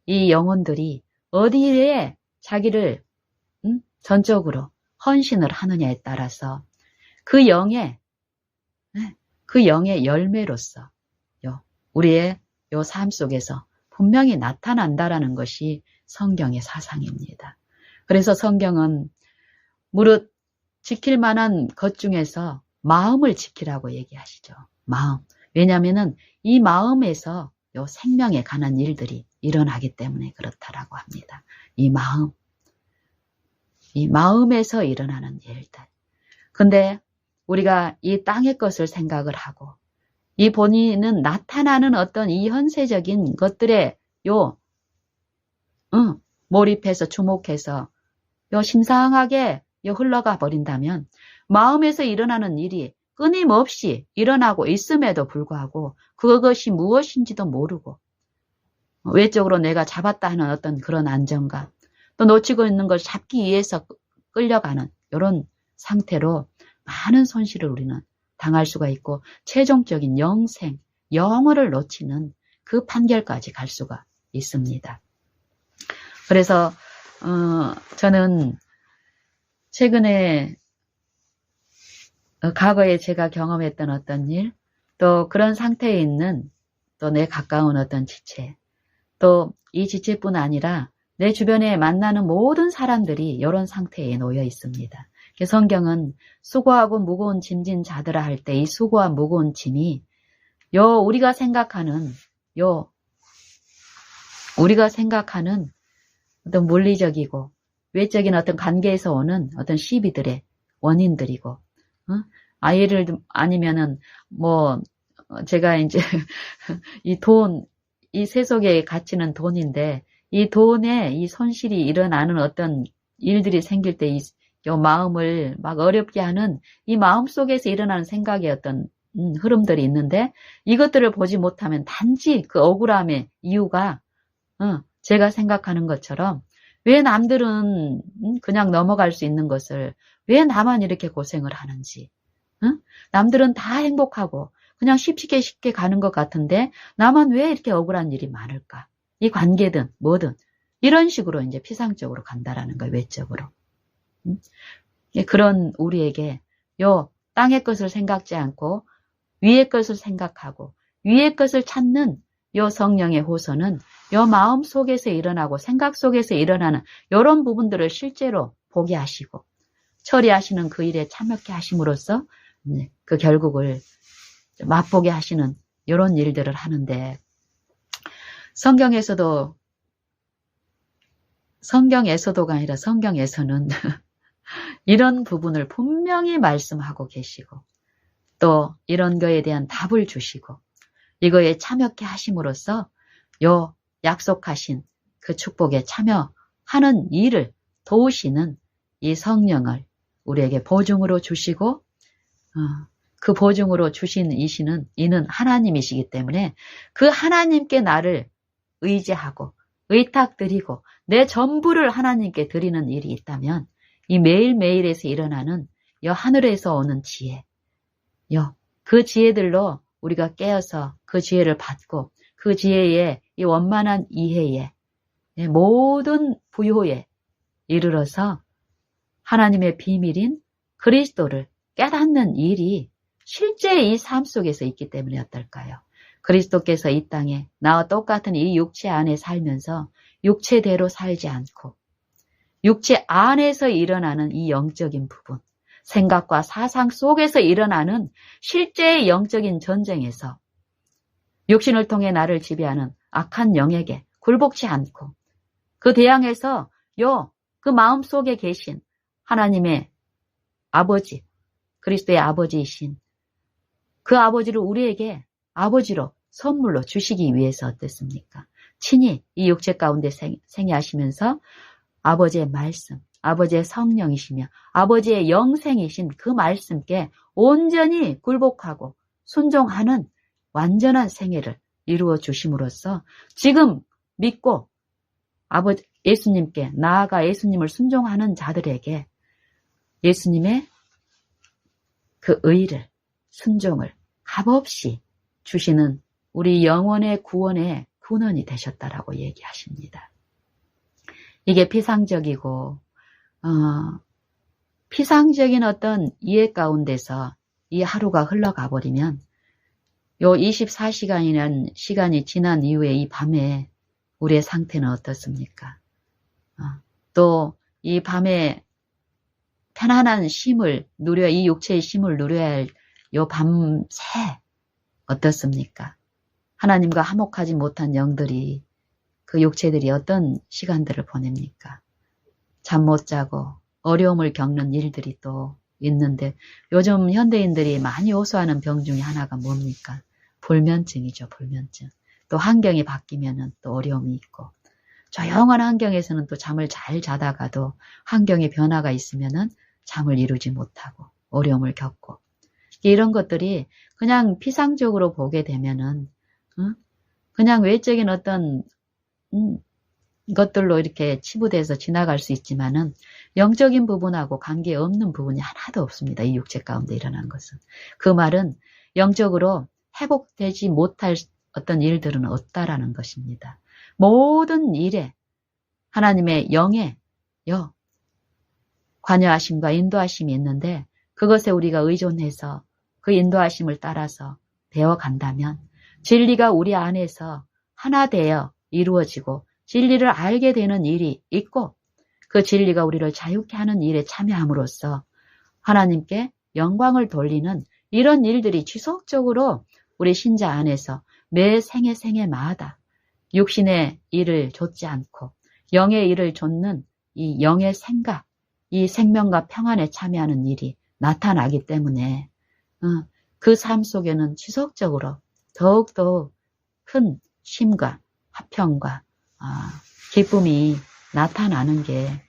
이 영혼들이 어디에 자기를 전적으로 헌신을 하느냐에 따라서 그 영의 열매로서 우리의 요 삶 속에서 분명히 나타난다라는 것이 성경의 사상입니다. 그래서 성경은 무릇 지킬 만한 것 중에서 마음을 지키라고 얘기하시죠. 마음. 왜냐하면은 이 마음에서 요 생명에 관한 일들이 일어나기 때문에 그렇다라고 합니다. 이 마음에서 일어나는 일들. 근데 우리가 이 땅의 것을 생각을 하고 이 본인은 나타나는 어떤 이 현세적인 것들에 몰입해서 주목해서 심상하게 흘러가 버린다면 마음에서 일어나는 일이 끊임없이 일어나고 있음에도 불구하고 그것이 무엇인지도 모르고 외적으로 내가 잡았다 하는 어떤 그런 안정감, 또 놓치고 있는 걸 잡기 위해서 끌려가는 이런 상태로 많은 손실을 우리는 당할 수가 있고 최종적인 영생, 영혼을 놓치는 그 판결까지 갈 수가 있습니다. 그래서 저는 최근에 과거에 제가 경험했던 어떤 일, 또 그런 상태에 있는 또 내 가까운 어떤 지체, 또 이 지체뿐 아니라 내 주변에 만나는 모든 사람들이 이런 상태에 놓여 있습니다. 성경은 수고하고 무거운 짐진 자들아 할 때 이 수고와 무거운 짐이 우리가 생각하는 어떤 물리적이고 외적인 어떤 관계에서 오는 어떤 시비들의 원인들이고, 예를 아니면은 제가 이제 이 세속의 가치는 돈인데 이 돈에 이 손실이 일어나는 어떤 일들이 생길 때 이 마음을 막 어렵게 하는 이 마음 속에서 일어나는 생각의 어떤 흐름들이 있는데 이것들을 보지 못하면 단지 그 억울함의 이유가 제가 생각하는 것처럼 왜 남들은 그냥 넘어갈 수 있는 것을 왜 나만 이렇게 고생을 하는지, 남들은 다 행복하고 그냥 쉽게 가는 것 같은데 나만 왜 이렇게 억울한 일이 많을까? 이 관계든 뭐든 이런 식으로 이제 피상적으로 간다라는 거예요. 외적으로. 그런 우리에게 땅의 것을 생각지 않고 위의 것을 생각하고 위의 것을 찾는 성령의 호소는 마음 속에서 일어나고 생각 속에서 일어나는 이런 부분들을 실제로 보게 하시고 처리하시는 그 일에 참여케 하심으로써 그 결국을 맛보게 하시는 이런 일들을 하는데, 성경에서도가 아니라 성경에서는 이런 부분을 분명히 말씀하고 계시고 또 이런 거에 대한 답을 주시고 이거에 참여케 하심으로써 약속하신 그 축복에 참여하는 일을 도우시는 이 성령을 우리에게 보증으로 주시고 그 보증으로 주신 이는 하나님이시기 때문에 그 하나님께 나를 의지하고 의탁드리고 내 전부를 하나님께 드리는 일이 있다면 이 매일매일에서 일어나는 하늘에서 오는 지혜, 그 지혜들로 우리가 깨어서 그 지혜를 받고 그 지혜의 이 원만한 이해에 모든 부요에 이르러서 하나님의 비밀인 그리스도를 깨닫는 일이 실제 이 삶 속에서 있기 때문에 어떨까요? 그리스도께서 이 땅에 나와 똑같은 이 육체 안에 살면서 육체대로 살지 않고 육체 안에서 일어나는 이 영적인 부분, 생각과 사상 속에서 일어나는 실제의 영적인 전쟁에서 육신을 통해 나를 지배하는 악한 영에게 굴복치 않고 그 대항에서 그 마음 속에 계신 하나님의 아버지, 그리스도의 아버지이신 그 아버지를 우리에게 아버지로 선물로 주시기 위해서 어땠습니까? 친히 이 육체 가운데 생애하시면서 아버지의 말씀, 아버지의 성령이시며 아버지의 영생이신 그 말씀께 온전히 굴복하고 순종하는 완전한 생애를 이루어 주심으로써 지금 믿고 아버지 예수님께 나아가 예수님을 순종하는 자들에게 예수님의 그 의를 순종을 값없이 주시는 우리 영혼의 구원의 근원이 되셨다라고 얘기하십니다. 이게 피상적이고 피상적인 어떤 이해 가운데서 이 하루가 흘러가 버리면 요 24시간이라는 시간이 지난 이후에 이 밤에 우리의 상태는 어떻습니까? 또 이 밤에 편안한 쉼을 누려 이 육체의 쉼을 누려야 할 요 밤새 어떻습니까? 하나님과 화목하지 못한 영들이 그 육체들이 어떤 시간들을 보냅니까? 잠 못 자고 어려움을 겪는 일들이 또 있는데 요즘 현대인들이 많이 호소하는 병 중에 하나가 뭡니까? 불면증이죠. 불면증. 또 환경이 바뀌면은 또 어려움이 있고 조용한 환경에서는 또 잠을 잘 자다가도 환경의 변화가 있으면은 잠을 이루지 못하고 어려움을 겪고 이런 것들이 그냥 피상적으로 보게 되면은 그냥 외적인 어떤 것들로 이렇게 치부돼서 지나갈 수 있지만은 영적인 부분하고 관계없는 부분이 하나도 없습니다. 이 육체 가운데 일어난 것은. 그 말은 영적으로 회복되지 못할 어떤 일들은 없다라는 것입니다. 모든 일에 하나님의 영의 관여하심과 인도하심이 있는데 그것에 우리가 의존해서 그 인도하심을 따라서 되어간다면 진리가 우리 안에서 하나 되어 이루어지고 진리를 알게 되는 일이 있고 그 진리가 우리를 자유케 하는 일에 참여함으로써 하나님께 영광을 돌리는 이런 일들이 지속적으로 우리 신자 안에서 매 생애마다 육신의 일을 좇지 않고 영의 일을 좇는 이 영의 생각, 이 생명과 평안에 참여하는 일이 나타나기 때문에 그 삶 속에는 지속적으로 더욱더 큰 쉼과 화평과 기쁨이 나타나는 게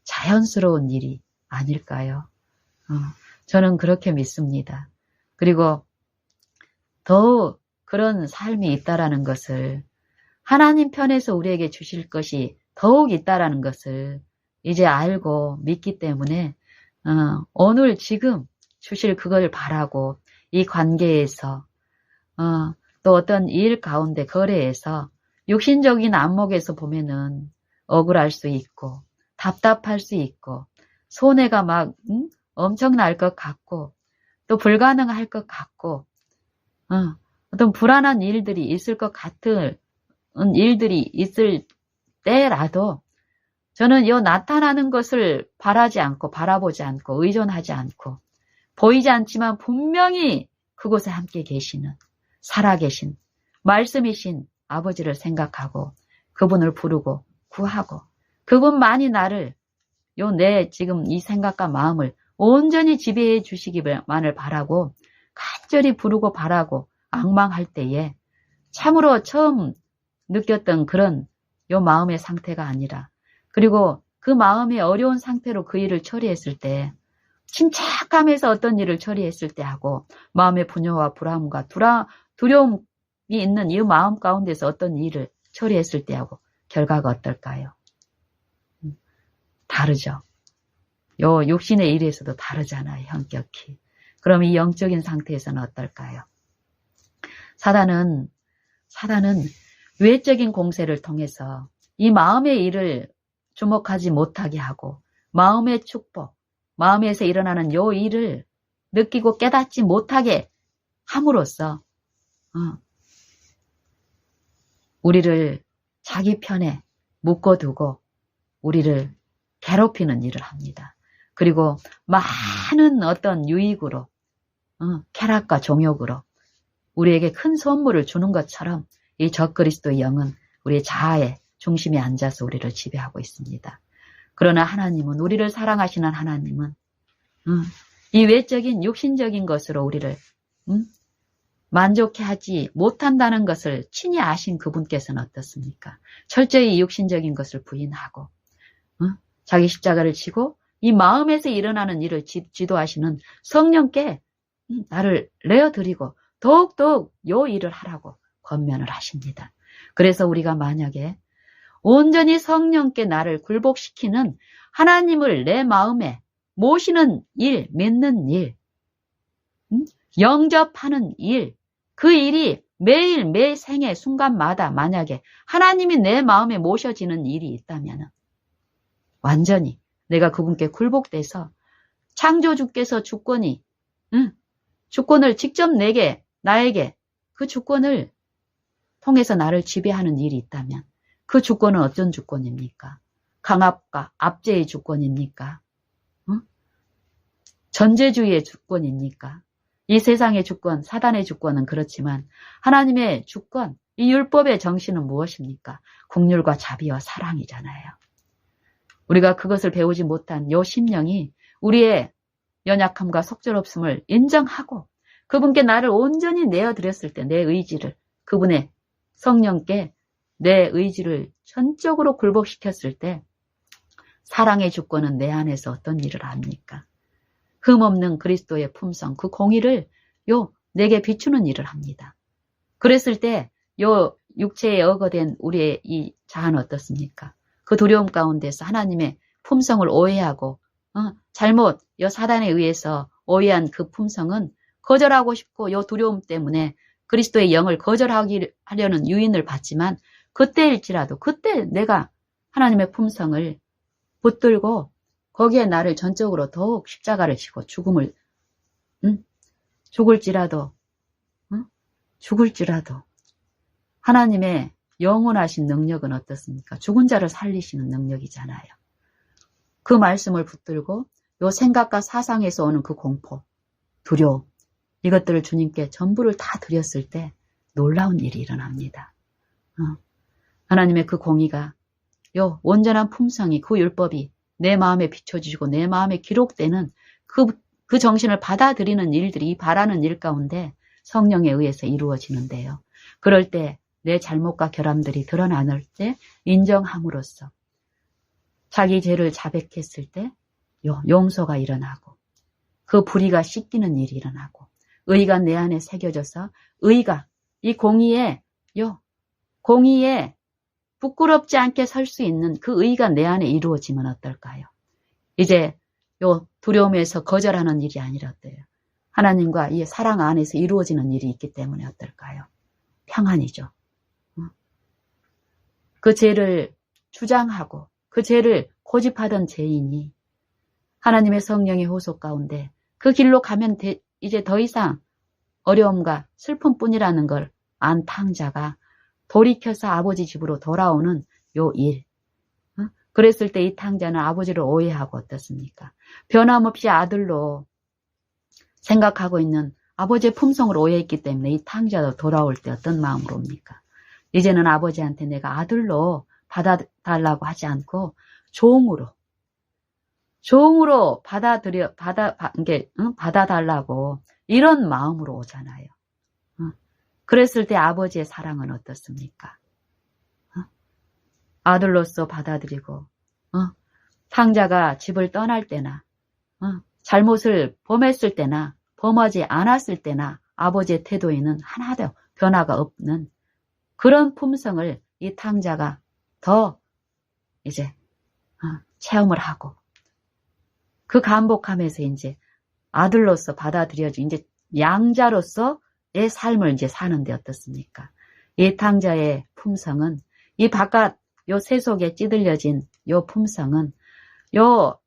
자연스러운 일이 아닐까요? 저는 그렇게 믿습니다. 그리고 더 그런 삶이 있다라는 것을 하나님 편에서 우리에게 주실 것이 더욱 있다라는 것을 이제 알고 믿기 때문에 오늘 지금 주실 그걸 바라고 이 관계에서 또 어떤 일 가운데 거래에서 육신적인 안목에서 보면은 억울할 수 있고 답답할 수 있고 손해가 막 엄청날 것 같고 또 불가능할 것 같고 어떤 불안한 일들이 있을 것 같은 일들이 있을 때라도 저는 이 나타나는 것을 바라지 않고 바라보지 않고 의존하지 않고 보이지 않지만 분명히 그곳에 함께 계시는 살아계신 말씀이신 아버지를 생각하고 그분을 부르고 구하고 그분만이 나를 내 지금 이 생각과 마음을 온전히 지배해 주시기만을 바라고 간절히 부르고 바라고 앙망할 때에 참으로 처음 느꼈던 그런 마음의 상태가 아니라 그리고 그 마음의 어려운 상태로 그 일을 처리했을 때 침착함에서 어떤 일을 처리했을 때 하고 마음의 분노와 불안과 두려움이 있는 이 마음 가운데서 어떤 일을 처리했을 때 하고 결과가 어떨까요? 다르죠. 육신의 일에서도 다르잖아요. 현격히. 그럼 이 영적인 상태에서는 어떨까요? 사단은 외적인 공세를 통해서 이 마음의 일을 주목하지 못하게 하고 마음의 축복, 마음에서 일어나는 요 일을 느끼고 깨닫지 못하게 함으로써 우리를 자기 편에 묶어두고 우리를 괴롭히는 일을 합니다. 그리고 많은 어떤 유익으로 쾌락과 종욕으로 우리에게 큰 선물을 주는 것처럼 이 적그리스도의 영은 우리의 자아의 중심에 앉아서 우리를 지배하고 있습니다. 그러나 하나님은, 우리를 사랑하시는 하나님은 이 외적인 육신적인 것으로 우리를 만족해 하지 못한다는 것을 친히 아신 그분께서는 어떻습니까? 철저히 육신적인 것을 부인하고 자기 십자가를 지고 이 마음에서 일어나는 일을 지도하시는 성령께 나를 내어드리고 더욱더욱 요 일을 하라고 권면을 하십니다. 그래서 우리가 만약에 온전히 성령께 나를 굴복시키는 하나님을 내 마음에 모시는 일, 믿는 일, 영접하는 일, 그 일이 매일 매 생의 순간마다 만약에 하나님이 내 마음에 모셔지는 일이 있다면 완전히 내가 그분께 굴복돼서 창조주께서 주권을 직접 나에게 그 주권을 통해서 나를 지배하는 일이 있다면 그 주권은 어떤 주권입니까? 강압과 압제의 주권입니까? 전제주의의 주권입니까? 이 세상의 주권, 사단의 주권은 그렇지만 하나님의 주권, 이 율법의 정신은 무엇입니까? 긍휼과 자비와 사랑이잖아요. 우리가 그것을 배우지 못한 요 심령이 우리의 연약함과 속절없음을 인정하고 그분께 나를 온전히 내어드렸을 때 내 의지를 그분의 성령께 내 의지를 전적으로 굴복시켰을 때 사랑의 주권은 내 안에서 어떤 일을 합니까? 흠없는 그리스도의 품성, 그 공의를 내게 비추는 일을 합니다. 그랬을 때 육체에 어거된 우리의 이 자아는 어떻습니까? 그 두려움 가운데서 하나님의 품성을 오해하고 잘못 사단에 의해서 오해한 그 품성은 거절하고 싶고 두려움 때문에 그리스도의 영을 거절하려는 유인을 받지만 그때일지라도 그때 내가 하나님의 품성을 붙들고 거기에 나를 전적으로 더욱 십자가를 지고 죽을지라도 하나님의 영원하신 능력은 어떻습니까? 죽은 자를 살리시는 능력이잖아요. 그 말씀을 붙들고 생각과 사상에서 오는 그 공포, 두려움, 이것들을 주님께 전부를 다 드렸을 때 놀라운 일이 일어납니다. 하나님의 그 공의가 온전한 품성이 그 율법이 내 마음에 비춰지고 내 마음에 기록되는 그 정신을 받아들이는 일들이 이 바라는 일 가운데 성령에 의해서 이루어지는데요. 그럴 때 내 잘못과 결함들이 드러나는 때 인정함으로써 자기 죄를 자백했을 때 용서가 일어나고 그 불의가 씻기는 일이 일어나고 의가 내 안에 새겨져서 의가 이 공의에 부끄럽지 않게 설 수 있는 그 의가 내 안에 이루어지면 어떨까요? 이제 두려움에서 거절하는 일이 아니라 어때요? 하나님과 이 사랑 안에서 이루어지는 일이 있기 때문에 어떨까요? 평안이죠. 그 죄를 주장하고 그 죄를 고집하던 죄인이 하나님의 성령의 호소 가운데 그 길로 가면 이제 더 이상 어려움과 슬픔뿐이라는 걸 안 탕자가 돌이켜서 아버지 집으로 돌아오는 일. 그랬을 때 이 탕자는 아버지를 오해하고 어떻습니까? 변함없이 아들로 생각하고 있는 아버지의 품성을 오해했기 때문에 이 탕자도 돌아올 때 어떤 마음으로 옵니까? 이제는 아버지한테 내가 아들로 받아달라고 하지 않고 종으로 받아달라고 이런 마음으로 오잖아요. 그랬을 때 아버지의 사랑은 어떻습니까? 아들로서 받아들이고 탕자가 집을 떠날 때나 잘못을 범했을 때나 범하지 않았을 때나 아버지의 태도에는 하나도 변화가 없는 그런 품성을 이 탕자가 더 이제 체험을 하고 그 감복함에서 이제 아들로서 받아들여진 이제 양자로서의 삶을 이제 사는데 어떻습니까? 이 탕자의 품성은 이 바깥 세속에 찌들려진 품성은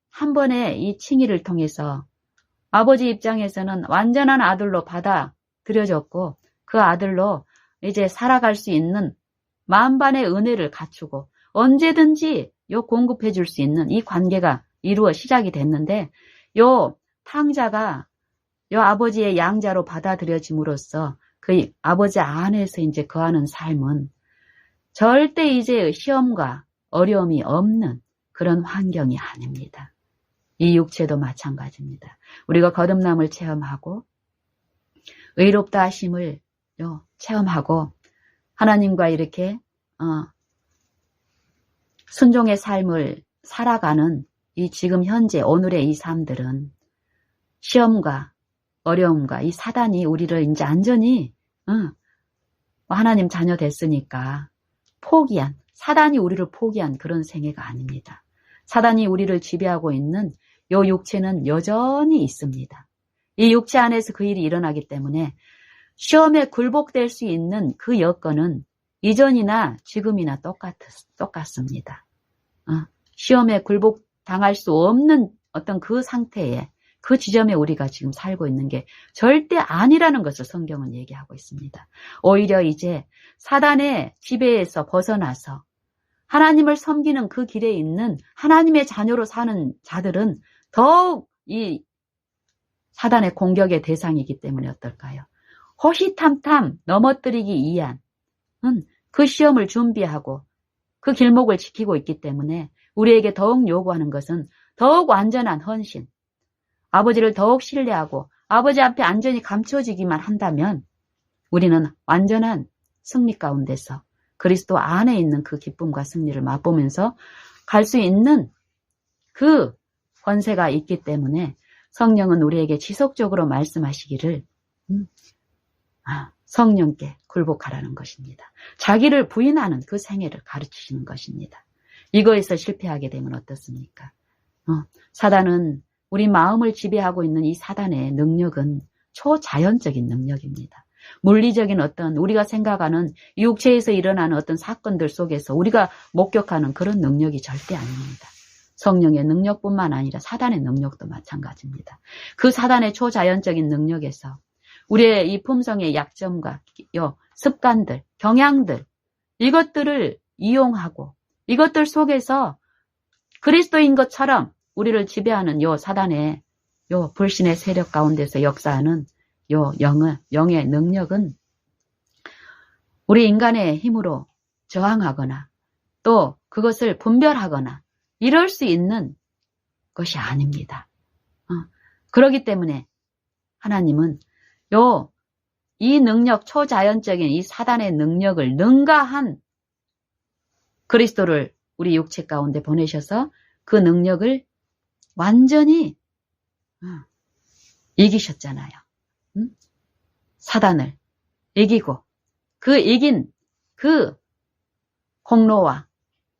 한 번의 이 칭의를 통해서 아버지 입장에서는 완전한 아들로 받아들여졌고 그 아들로 이제 살아갈 수 있는 만반의 은혜를 갖추고 언제든지 공급해 줄 수 있는 이 관계가 이루어 시작이 됐는데 탕자가 아버지의 양자로 받아들여짐으로써 그 아버지 안에서 이제 거하는 삶은 절대 이제 시험과 어려움이 없는 그런 환경이 아닙니다. 이 육체도 마찬가지입니다. 우리가 거듭남을 체험하고 의롭다 하심을 체험하고 하나님과 이렇게 순종의 삶을 살아가는 이 지금 현재 오늘의 이 삶들은 시험과 어려움과 이 사단이 우리를 이제 안전히 하나님 자녀 됐으니까 포기한, 사단이 우리를 포기한 그런 생애가 아닙니다. 사단이 우리를 지배하고 있는 요 육체는 여전히 있습니다. 이 육체 안에서 그 일이 일어나기 때문에 시험에 굴복될 수 있는 그 여건은 이전이나 지금이나 똑같습니다. 시험에 굴복당할 수 없는 어떤 그 상태에 그 지점에 우리가 지금 살고 있는 게 절대 아니라는 것을 성경은 얘기하고 있습니다. 오히려 이제 사단의 지배에서 벗어나서 하나님을 섬기는 그 길에 있는 하나님의 자녀로 사는 자들은 더욱 이 사단의 공격의 대상이기 때문에 어떨까요? 호시탐탐 넘어뜨리기 위한 그 시험을 준비하고 그 길목을 지키고 있기 때문에 우리에게 더욱 요구하는 것은 더욱 완전한 헌신, 아버지를 더욱 신뢰하고 아버지 앞에 안전히 감춰지기만 한다면 우리는 완전한 승리 가운데서 그리스도 안에 있는 그 기쁨과 승리를 맛보면서 갈 수 있는 그 권세가 있기 때문에 성령은 우리에게 지속적으로 말씀하시기를 성령께 굴복하라는 것입니다. 자기를 부인하는 그 생애를 가르치시는 것입니다. 이거에서 실패하게 되면 어떻습니까? 사단은 우리 마음을 지배하고 있는 이 사단의 능력은 초자연적인 능력입니다. 물리적인 어떤 우리가 생각하는 육체에서 일어나는 어떤 사건들 속에서 우리가 목격하는 그런 능력이 절대 아닙니다. 성령의 능력뿐만 아니라 사단의 능력도 마찬가지입니다. 그 사단의 초자연적인 능력에서 우리의 이 품성의 약점과 습관들, 경향들 이것들을 이용하고 이것들 속에서 그리스도인 것처럼 우리를 지배하는 요 사단의 요 불신의 세력 가운데서 역사하는 요 영의 능력은 우리 인간의 힘으로 저항하거나 또 그것을 분별하거나 이럴 수 있는 것이 아닙니다. 그렇기 때문에 하나님은 이 능력, 초자연적인 이 사단의 능력을 능가한 그리스도를 우리 육체 가운데 보내셔서 그 능력을 완전히 이기셨잖아요. 사단을 이기고 그 이긴 그 공로와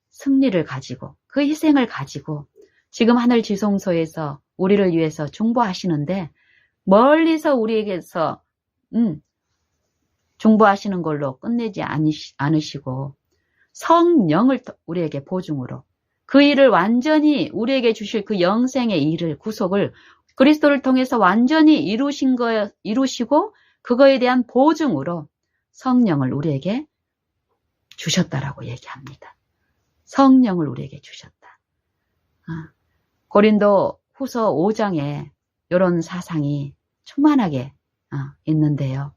승리를 가지고 그 희생을 가지고 지금 하늘 지성소에서 우리를 위해서 중보하시는데 멀리서 우리에게서 중보하시는 걸로 끝내지 않으시고 성령을 우리에게 보증으로 그 일을 완전히 우리에게 주실 그 영생의 일을 구속을 그리스도를 통해서 완전히 이루시고 그거에 대한 보증으로 성령을 우리에게 주셨다라고 얘기합니다. 성령을 우리에게 주셨다. 고린도 후서 5장에 이런 사상이 충만하게 있는데요.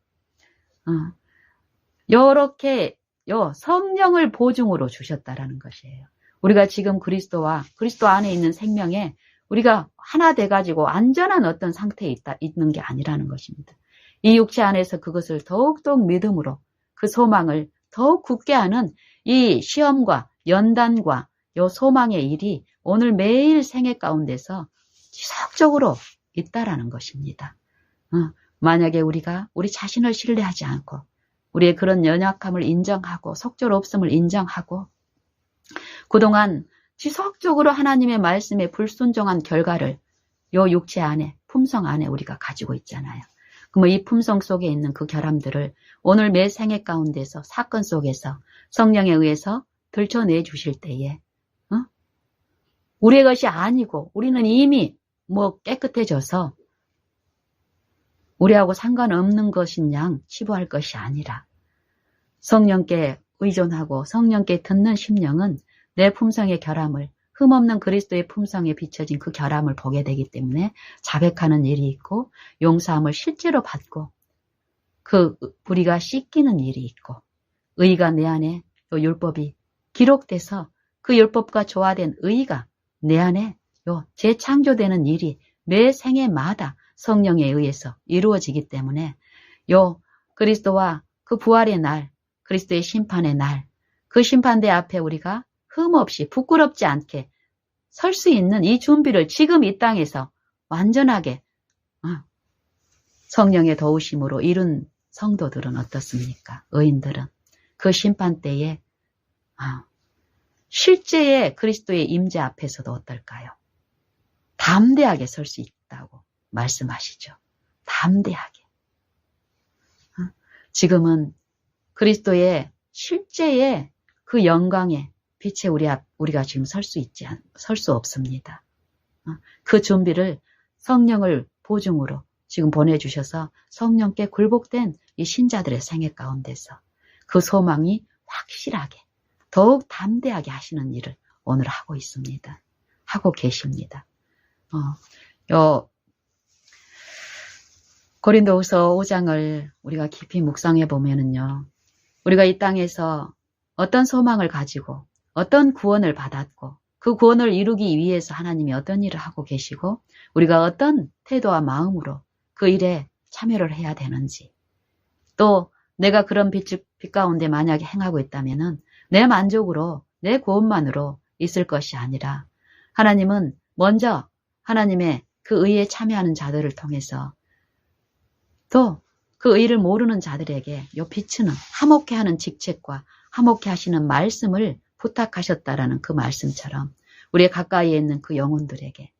이렇게 성령을 보증으로 주셨다라는 것이에요. 우리가 지금 그리스도 안에 있는 생명에 우리가 하나 돼가지고 안전한 어떤 상태에 있는 게 아니라는 것입니다. 이 육체 안에서 그것을 더욱더욱 믿음으로 그 소망을 더욱 굳게 하는 이 시험과 연단과 이 소망의 일이 오늘 매일 생애 가운데서 지속적으로 있다라는 것입니다. 만약에 우리가 우리 자신을 신뢰하지 않고 우리의 그런 연약함을 인정하고 속절없음을 인정하고 그동안 지속적으로 하나님의 말씀에 불순종한 결과를 요 육체 안에 품성 안에 우리가 가지고 있잖아요. 그럼 이 품성 속에 있는 그 결함들을 오늘 매 생애 가운데서 사건 속에서 성령에 의해서 들춰내 주실 때에 우리의 것이 아니고 우리는 이미 깨끗해져서 우리하고 상관없는 것인 양 치부할 것이 아니라 성령께 의존하고 성령께 듣는 심령은 내 품성의 결함을 흠없는 그리스도의 품성에 비춰진 그 결함을 보게 되기 때문에 자백하는 일이 있고 용서함을 실제로 받고 그 불의가 씻기는 일이 있고 의가 내 안에 율법이 기록돼서 그 율법과 조화된 의가 내 안에 재창조되는 일이 매 생애마다 성령에 의해서 이루어지기 때문에 그리스도와 그 부활의 날, 그리스도의 심판의 날, 그 심판대 앞에 우리가 흠없이 부끄럽지 않게 설 수 있는 이 준비를 지금 이 땅에서 완전하게 성령의 도우심으로 이룬 성도들은 어떻습니까? 의인들은 그 심판대에 실제의 그리스도의 임재 앞에서도 어떨까요? 담대하게 설 수 있다고 말씀하시죠. 담대하게. 지금은 그리스도의 실제의 그 영광의 빛에 우리가 지금 설 수 없습니다. 그 준비를 성령을 보증으로 지금 보내주셔서 성령께 굴복된 이 신자들의 생애 가운데서 그 소망이 확실하게 더욱 담대하게 하시는 일을 오늘 하고 있습니다. 하고 계십니다. 고린도후서 5장을 우리가 깊이 묵상해 보면은요, 우리가 이 땅에서 어떤 소망을 가지고 어떤 구원을 받았고 그 구원을 이루기 위해서 하나님이 어떤 일을 하고 계시고 우리가 어떤 태도와 마음으로 그 일에 참여를 해야 되는지, 또 내가 그런 빛 가운데 만약에 행하고 있다면은 내 만족으로 내 구원만으로 있을 것이 아니라 하나님은 먼저 하나님의 그 의에 참여하는 자들을 통해서 또 그 의를 모르는 자들에게 비추는 화목해 하는 직책과 화목해 하시는 말씀을 부탁하셨다라는 그 말씀처럼 우리의 가까이에 있는 그 영혼들에게,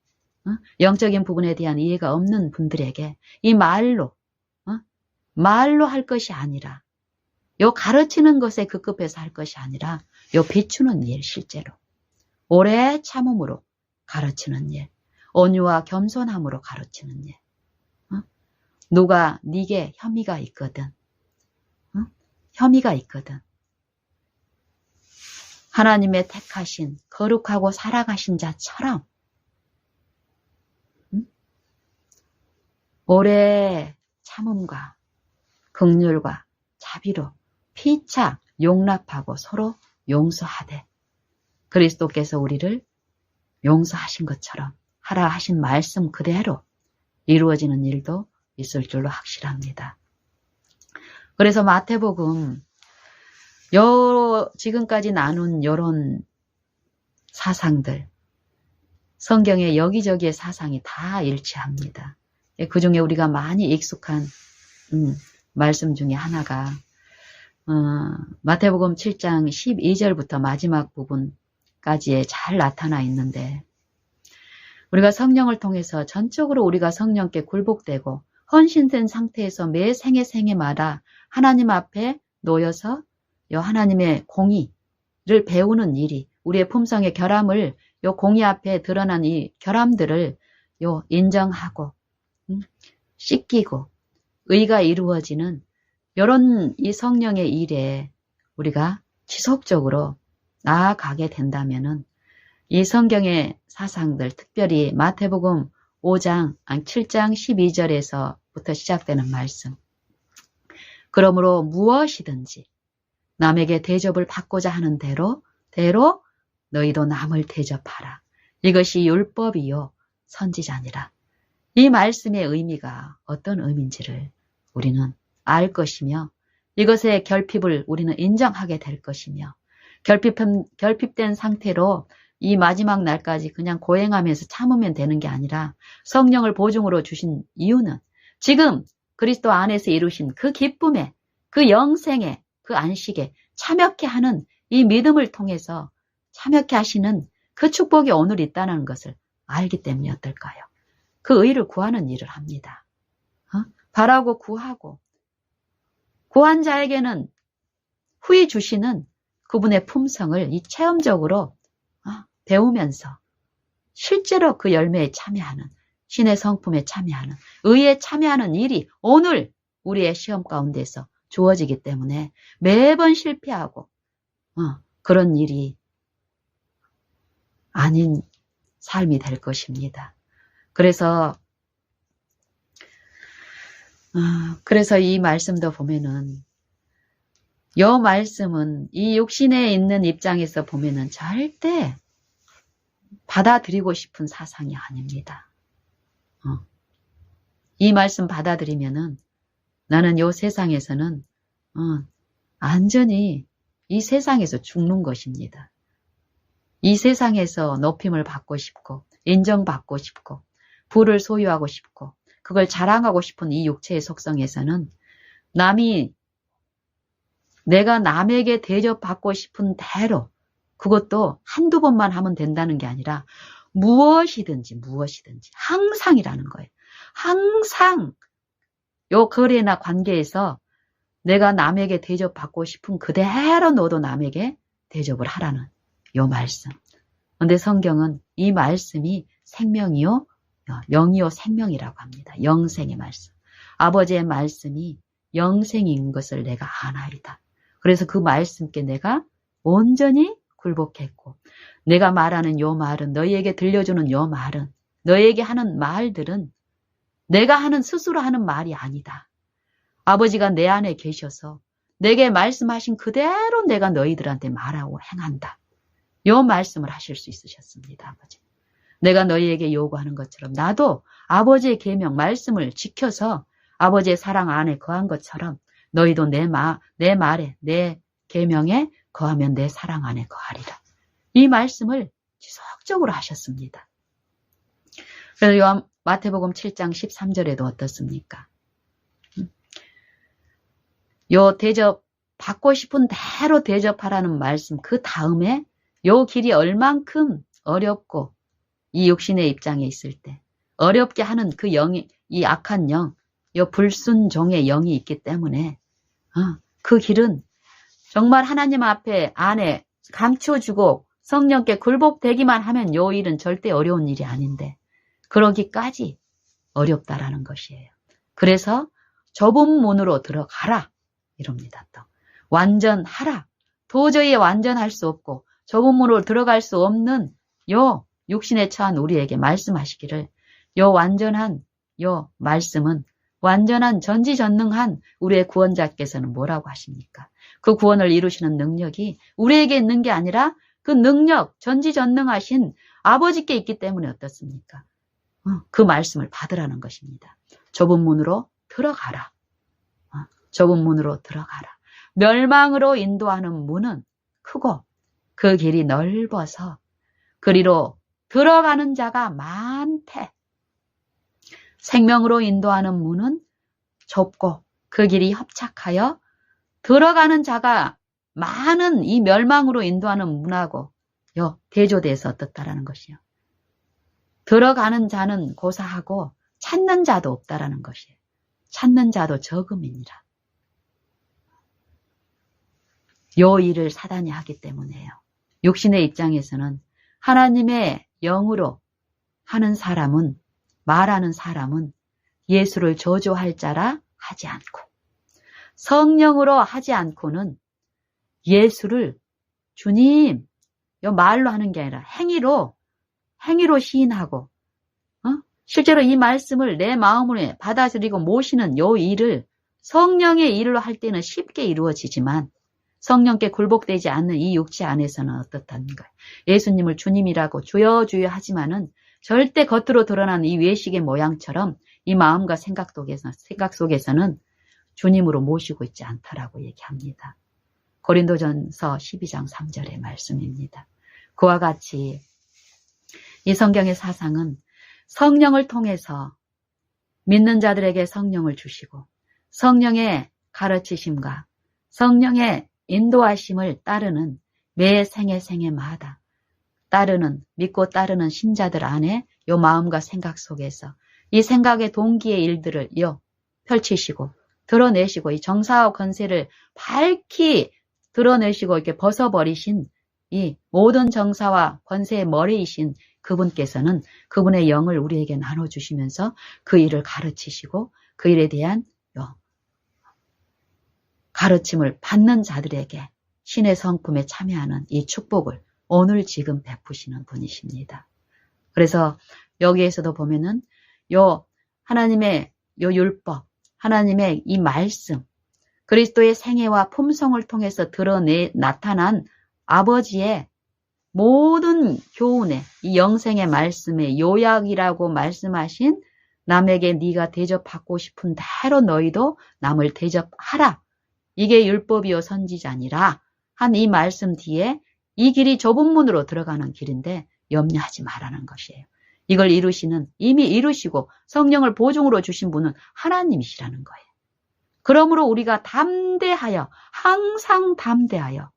영적인 부분에 대한 이해가 없는 분들에게 이 말로 할 것이 아니라, 가르치는 것에 급급해서 할 것이 아니라 비추는 일, 실제로 오래 참음으로 가르치는 일, 온유와 겸손함으로 가르치는 일. 누가 네게 혐의가 있거든, 혐의가 있거든, 하나님의 택하신 거룩하고 살아가신 자처럼 오래 참음과 긍휼과 자비로 피차 용납하고 서로 용서하되 그리스도께서 우리를 용서하신 것처럼 하라 하신 말씀 그대로 이루어지는 일도 있을 줄로 확실합니다. 그래서 마태복음 지금까지 나눈 이런 사상들, 성경의 여기저기의 사상이 다 일치합니다. 그 중에 우리가 많이 익숙한 말씀 중에 하나가 마태복음 7장 12절부터 마지막 부분까지에 잘 나타나 있는데, 우리가 성령을 통해서 전적으로 우리가 성령께 굴복되고 헌신된 상태에서 매 생애마다 하나님 앞에 놓여서 하나님의 공의를 배우는 일이, 우리의 품성의 결함을 공의 앞에 드러난 이 결함들을 인정하고 씻기고 의가 이루어지는 이런 이 성령의 일에 우리가 지속적으로 나아가게 된다면은 이 성경의 사상들, 특별히 마태복음 7장 12절에서부터 시작되는 말씀, 그러므로 무엇이든지 남에게 대접을 받고자 하는 대로 너희도 남을 대접하라. 이것이 율법이요 선지자니라. 이 말씀의 의미가 어떤 의미인지를 우리는 알 것이며, 이것의 결핍을 우리는 인정하게 될 것이며, 결핍된 상태로 이 마지막 날까지 그냥 고행하면서 참으면 되는 게 아니라 성령을 보증으로 주신 이유는 지금 그리스도 안에서 이루신 그 기쁨에, 그 영생에, 그 안식에 참여케 하는 이 믿음을 통해서 참여케 하시는 그 축복이 오늘 있다는 것을 알기 때문에 어떨까요? 그 의를 구하는 일을 합니다. 바라고 구하고, 구한 자에게는 후히 주시는 그분의 품성을 이 체험적으로 배우면서 실제로 그 열매에 참여하는, 신의 성품에 참여하는, 의에 참여하는 일이 오늘 우리의 시험 가운데서 주어지기 때문에 매번 실패하고 그런 일이 아닌 삶이 될 것입니다. 그래서 이 말씀도 보면은 요 말씀은 이 육신에 있는 입장에서 보면은 절대 받아들이고 싶은 사상이 아닙니다. 이 말씀 받아들이면은 나는 요 세상에서는 안전히 이 세상에서 죽는 것입니다. 이 세상에서 높임을 받고 싶고 인정받고 싶고 부를 소유하고 싶고 그걸 자랑하고 싶은 이 육체의 속성에서는 내가 남에게 대접받고 싶은 대로 그것도 한두 번만 하면 된다는 게 아니라 무엇이든지 항상이라는 거예요. 항상 요 거래나 관계에서 내가 남에게 대접받고 싶은 그대로 너도 남에게 대접을 하라는 요 말씀. 근데 성경은 이 말씀이 생명이요, 영이요 생명이라고 합니다. 영생의 말씀. 아버지의 말씀이 영생인 것을 내가 아나이다. 그래서 그 말씀께 내가 온전히 굴복했고 내가 말하는 요 말은 너희에게 들려주는 요 말은 너희에게 하는 말들은 내가 하는 스스로 하는 말이 아니다. 아버지가 내 안에 계셔서 내게 말씀하신 그대로 내가 너희들한테 말하고 행한다. 요 말씀을 하실 수 있으셨습니다. 아버지. 내가 너희에게 요구하는 것처럼 나도 아버지의 계명 말씀을 지켜서 아버지의 사랑 안에 거한 것처럼 너희도 내 말에 내 계명에 거하면 내 사랑 안에 거하리라. 이 말씀을 지속적으로 하셨습니다. 그래서 마태복음 7장 13절에도 어떻습니까? 요 대접 받고 싶은 대로 대접하라는 말씀 그 다음에 요 길이 얼만큼 어렵고 이 육신의 입장에 있을 때 어렵게 하는 그 영이 이 악한 영, 요 불순종의 영이 있기 때문에 그 길은 정말 하나님 앞에 안에 감춰주고 성령께 굴복되기만 하면 요 일은 절대 어려운 일이 아닌데 그러기까지 어렵다라는 것이에요. 그래서 좁은 문으로 들어가라 이럽니다. 또 완전하라. 도저히 완전할 수 없고 좁은 문으로 들어갈 수 없는 요 육신에 처한 우리에게 말씀하시기를 요 완전한 요 말씀은 완전한 전지전능한 우리의 구원자께서는 뭐라고 하십니까? 그 구원을 이루시는 능력이 우리에게 있는 게 아니라 그 능력 전지전능하신 아버지께 있기 때문에 어떻습니까? 그 말씀을 받으라는 것입니다. 좁은 문으로 들어가라. 좁은 문으로 들어가라. 멸망으로 인도하는 문은 크고 그 길이 넓어서 그리로 들어가는 자가 많대. 생명으로 인도하는 문은 좁고 그 길이 협착하여 들어가는 자가 많은 이 멸망으로 인도하는 문하고 대조돼서 어떻다라는 것이요. 들어가는 자는 고사하고 찾는 자도 없다라는 것이에요. 찾는 자도 적음이니라. 요 일을 사단이 하기 때문에요. 육신의 입장에서는 하나님의 영으로 하는 사람은 말하는 사람은 예수를 저주할 자라 하지 않고 성령으로 하지 않고는 예수를 주님 요 말로 하는 게 아니라 행위로 시인하고 실제로 이 말씀을 내 마음으로 받아들이고 모시는 요 일을 성령의 일로 할 때는 쉽게 이루어지지만 성령께 굴복되지 않는 이 육체 안에서는 어떻답니까? 예수님을 주님이라고 주여 주여 하지만은 절대 겉으로 드러나는 이 외식의 모양처럼 이 마음과 생각 속에서는 주님으로 모시고 있지 않다라고 얘기합니다. 고린도전서 12장 3절의 말씀입니다. 그와 같이 이 성경의 사상은 성령을 통해서 믿는 자들에게 성령을 주시고 성령의 가르치심과 성령의 인도하심을 따르는 매 생애마다 믿고 따르는 신자들 안에 요 마음과 생각 속에서 이 생각의 동기의 일들을 펼치시고 드러내시고 이 정사와 권세를 밝히 드러내시고 이렇게 벗어버리신 이 모든 정사와 권세의 머리이신 그분께서는 그분의 영을 우리에게 나눠주시면서 그 일을 가르치시고 그 일에 대한 가르침을 받는 자들에게 신의 성품에 참여하는 이 축복을 오늘 지금 베푸시는 분이십니다. 그래서 여기에서도 보면은 하나님의 율법, 하나님의 이 말씀, 그리스도의 생애와 품성을 통해서 나타난 아버지의 모든 교훈의 이 영생의 말씀의 요약이라고 말씀하신 남에게 네가 대접받고 싶은 대로 너희도 남을 대접하라. 이게 율법이요 선지자니라 한 이 말씀 뒤에 이 길이 좁은 문으로 들어가는 길인데 염려하지 말라는 것이에요. 이걸 이미 이루시고 성령을 보증으로 주신 분은 하나님이시라는 거예요. 그러므로 우리가 담대하여 항상 담대하여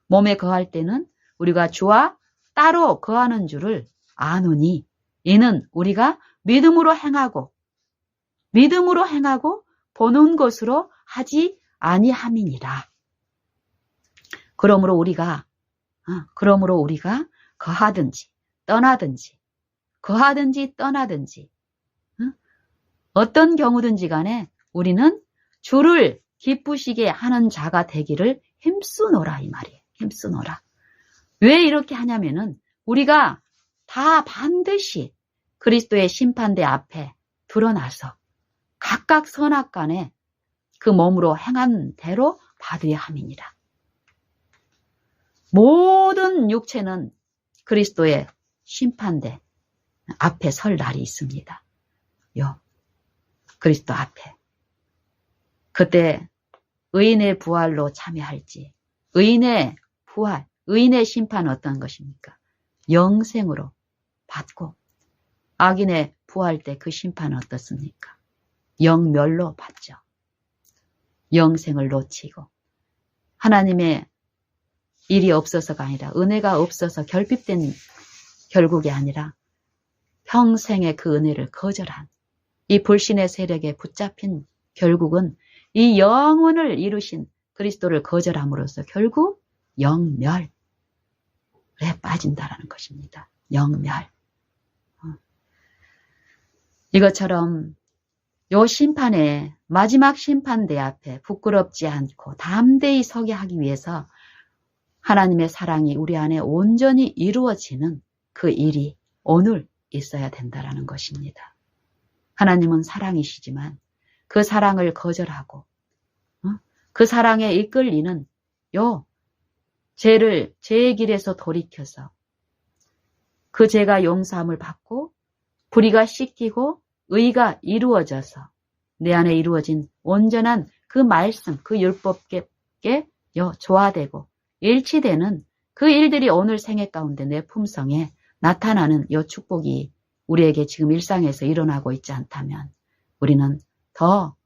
몸에 거할 때는 우리가 주와 따로 거하는 줄을 아노니 이는 우리가 믿음으로 행하고 보는 것으로 하지 아니함이니라. 그러므로 우리가 거하든지 떠나든지 어떤 경우든지 간에 우리는 주를 기쁘시게 하는 자가 되기를 힘쓰노라 이 말이에요. 힘쓰노라. 왜 이렇게 하냐면은 우리가 다 반드시 그리스도의 심판대 앞에 드러나서 각각 선악간에 그 몸으로 행한 대로 받으려 함이니라. 모든 육체는 그리스도의 심판대 앞에 설 날이 있습니다. 그리스도 앞에. 그때 의인의 부활로 참여할지 의인의 심판은 어떤 것입니까? 영생으로 받고 악인의 부활 때 그 심판은 어떻습니까? 영멸로 받죠. 영생을 놓치고 하나님의 일이 없어서가 아니라 은혜가 없어서 결핍된 결국이 아니라 평생의 그 은혜를 거절한 이 불신의 세력에 붙잡힌 결국은 이 영혼을 이루신 그리스도를 거절함으로써 결국 영멸에 빠진다라는 것입니다. 영멸. 이것처럼 요 심판에 마지막 심판대 앞에 부끄럽지 않고 담대히 서게 하기 위해서 하나님의 사랑이 우리 안에 온전히 이루어지는 그 일이 오늘 있어야 된다라는 것입니다. 하나님은 사랑이시지만 그 사랑을 거절하고 그 사랑에 이끌리는 죄의 길에서 돌이켜서 그 죄가 용서함을 받고 불의가 씻기고 의가 이루어져서 내 안에 이루어진 온전한 그 말씀, 그 율법께 조화되고 일치되는 그 일들이 오늘 생애 가운데 내 품성에 나타나는 이 축복이 우리에게 지금 일상에서 일어나고 있지 않다면 우리는 더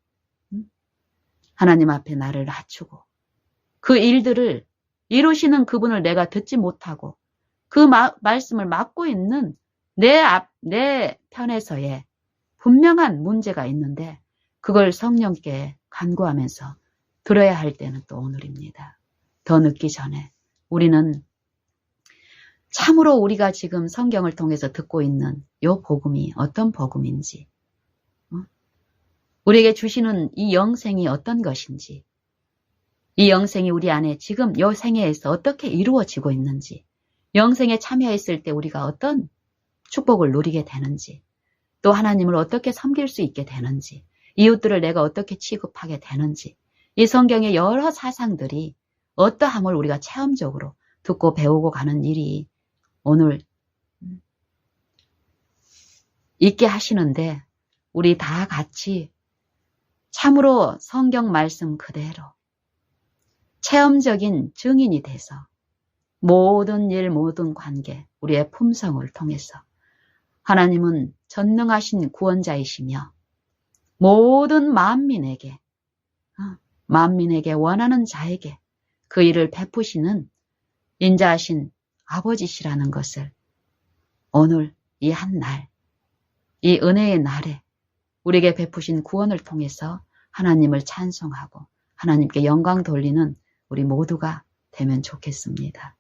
하나님 앞에 나를 낮추고 그 일들을 이루시는 그분을 내가 듣지 못하고 그 말씀을 막고 있는 내 편에서의 분명한 문제가 있는데 그걸 성령께 간구하면서 들어야 할 때는 또 오늘입니다. 더 늦기 전에 우리는 참으로 우리가 지금 성경을 통해서 듣고 있는 이 복음이 어떤 복음인지 우리에게 주시는 이 영생이 어떤 것인지 이 영생이 우리 안에 지금 이 생애에서 어떻게 이루어지고 있는지 영생에 참여했을 때 우리가 어떤 축복을 누리게 되는지 또 하나님을 어떻게 섬길 수 있게 되는지 이웃들을 내가 어떻게 취급하게 되는지 이 성경의 여러 사상들이 어떠함을 우리가 체험적으로 듣고 배우고 가는 일이 오늘 있게 하시는데 우리 다 같이 참으로 성경 말씀 그대로 체험적인 증인이 돼서 모든 일 모든 관계 우리의 품성을 통해서 하나님은 전능하신 구원자이시며 모든 만민에게 원하는 자에게 그 일을 베푸시는 인자하신 아버지시라는 것을 오늘 이 한 날, 이 은혜의 날에 우리에게 베푸신 구원을 통해서 하나님을 찬송하고 하나님께 영광 돌리는 우리 모두가 되면 좋겠습니다.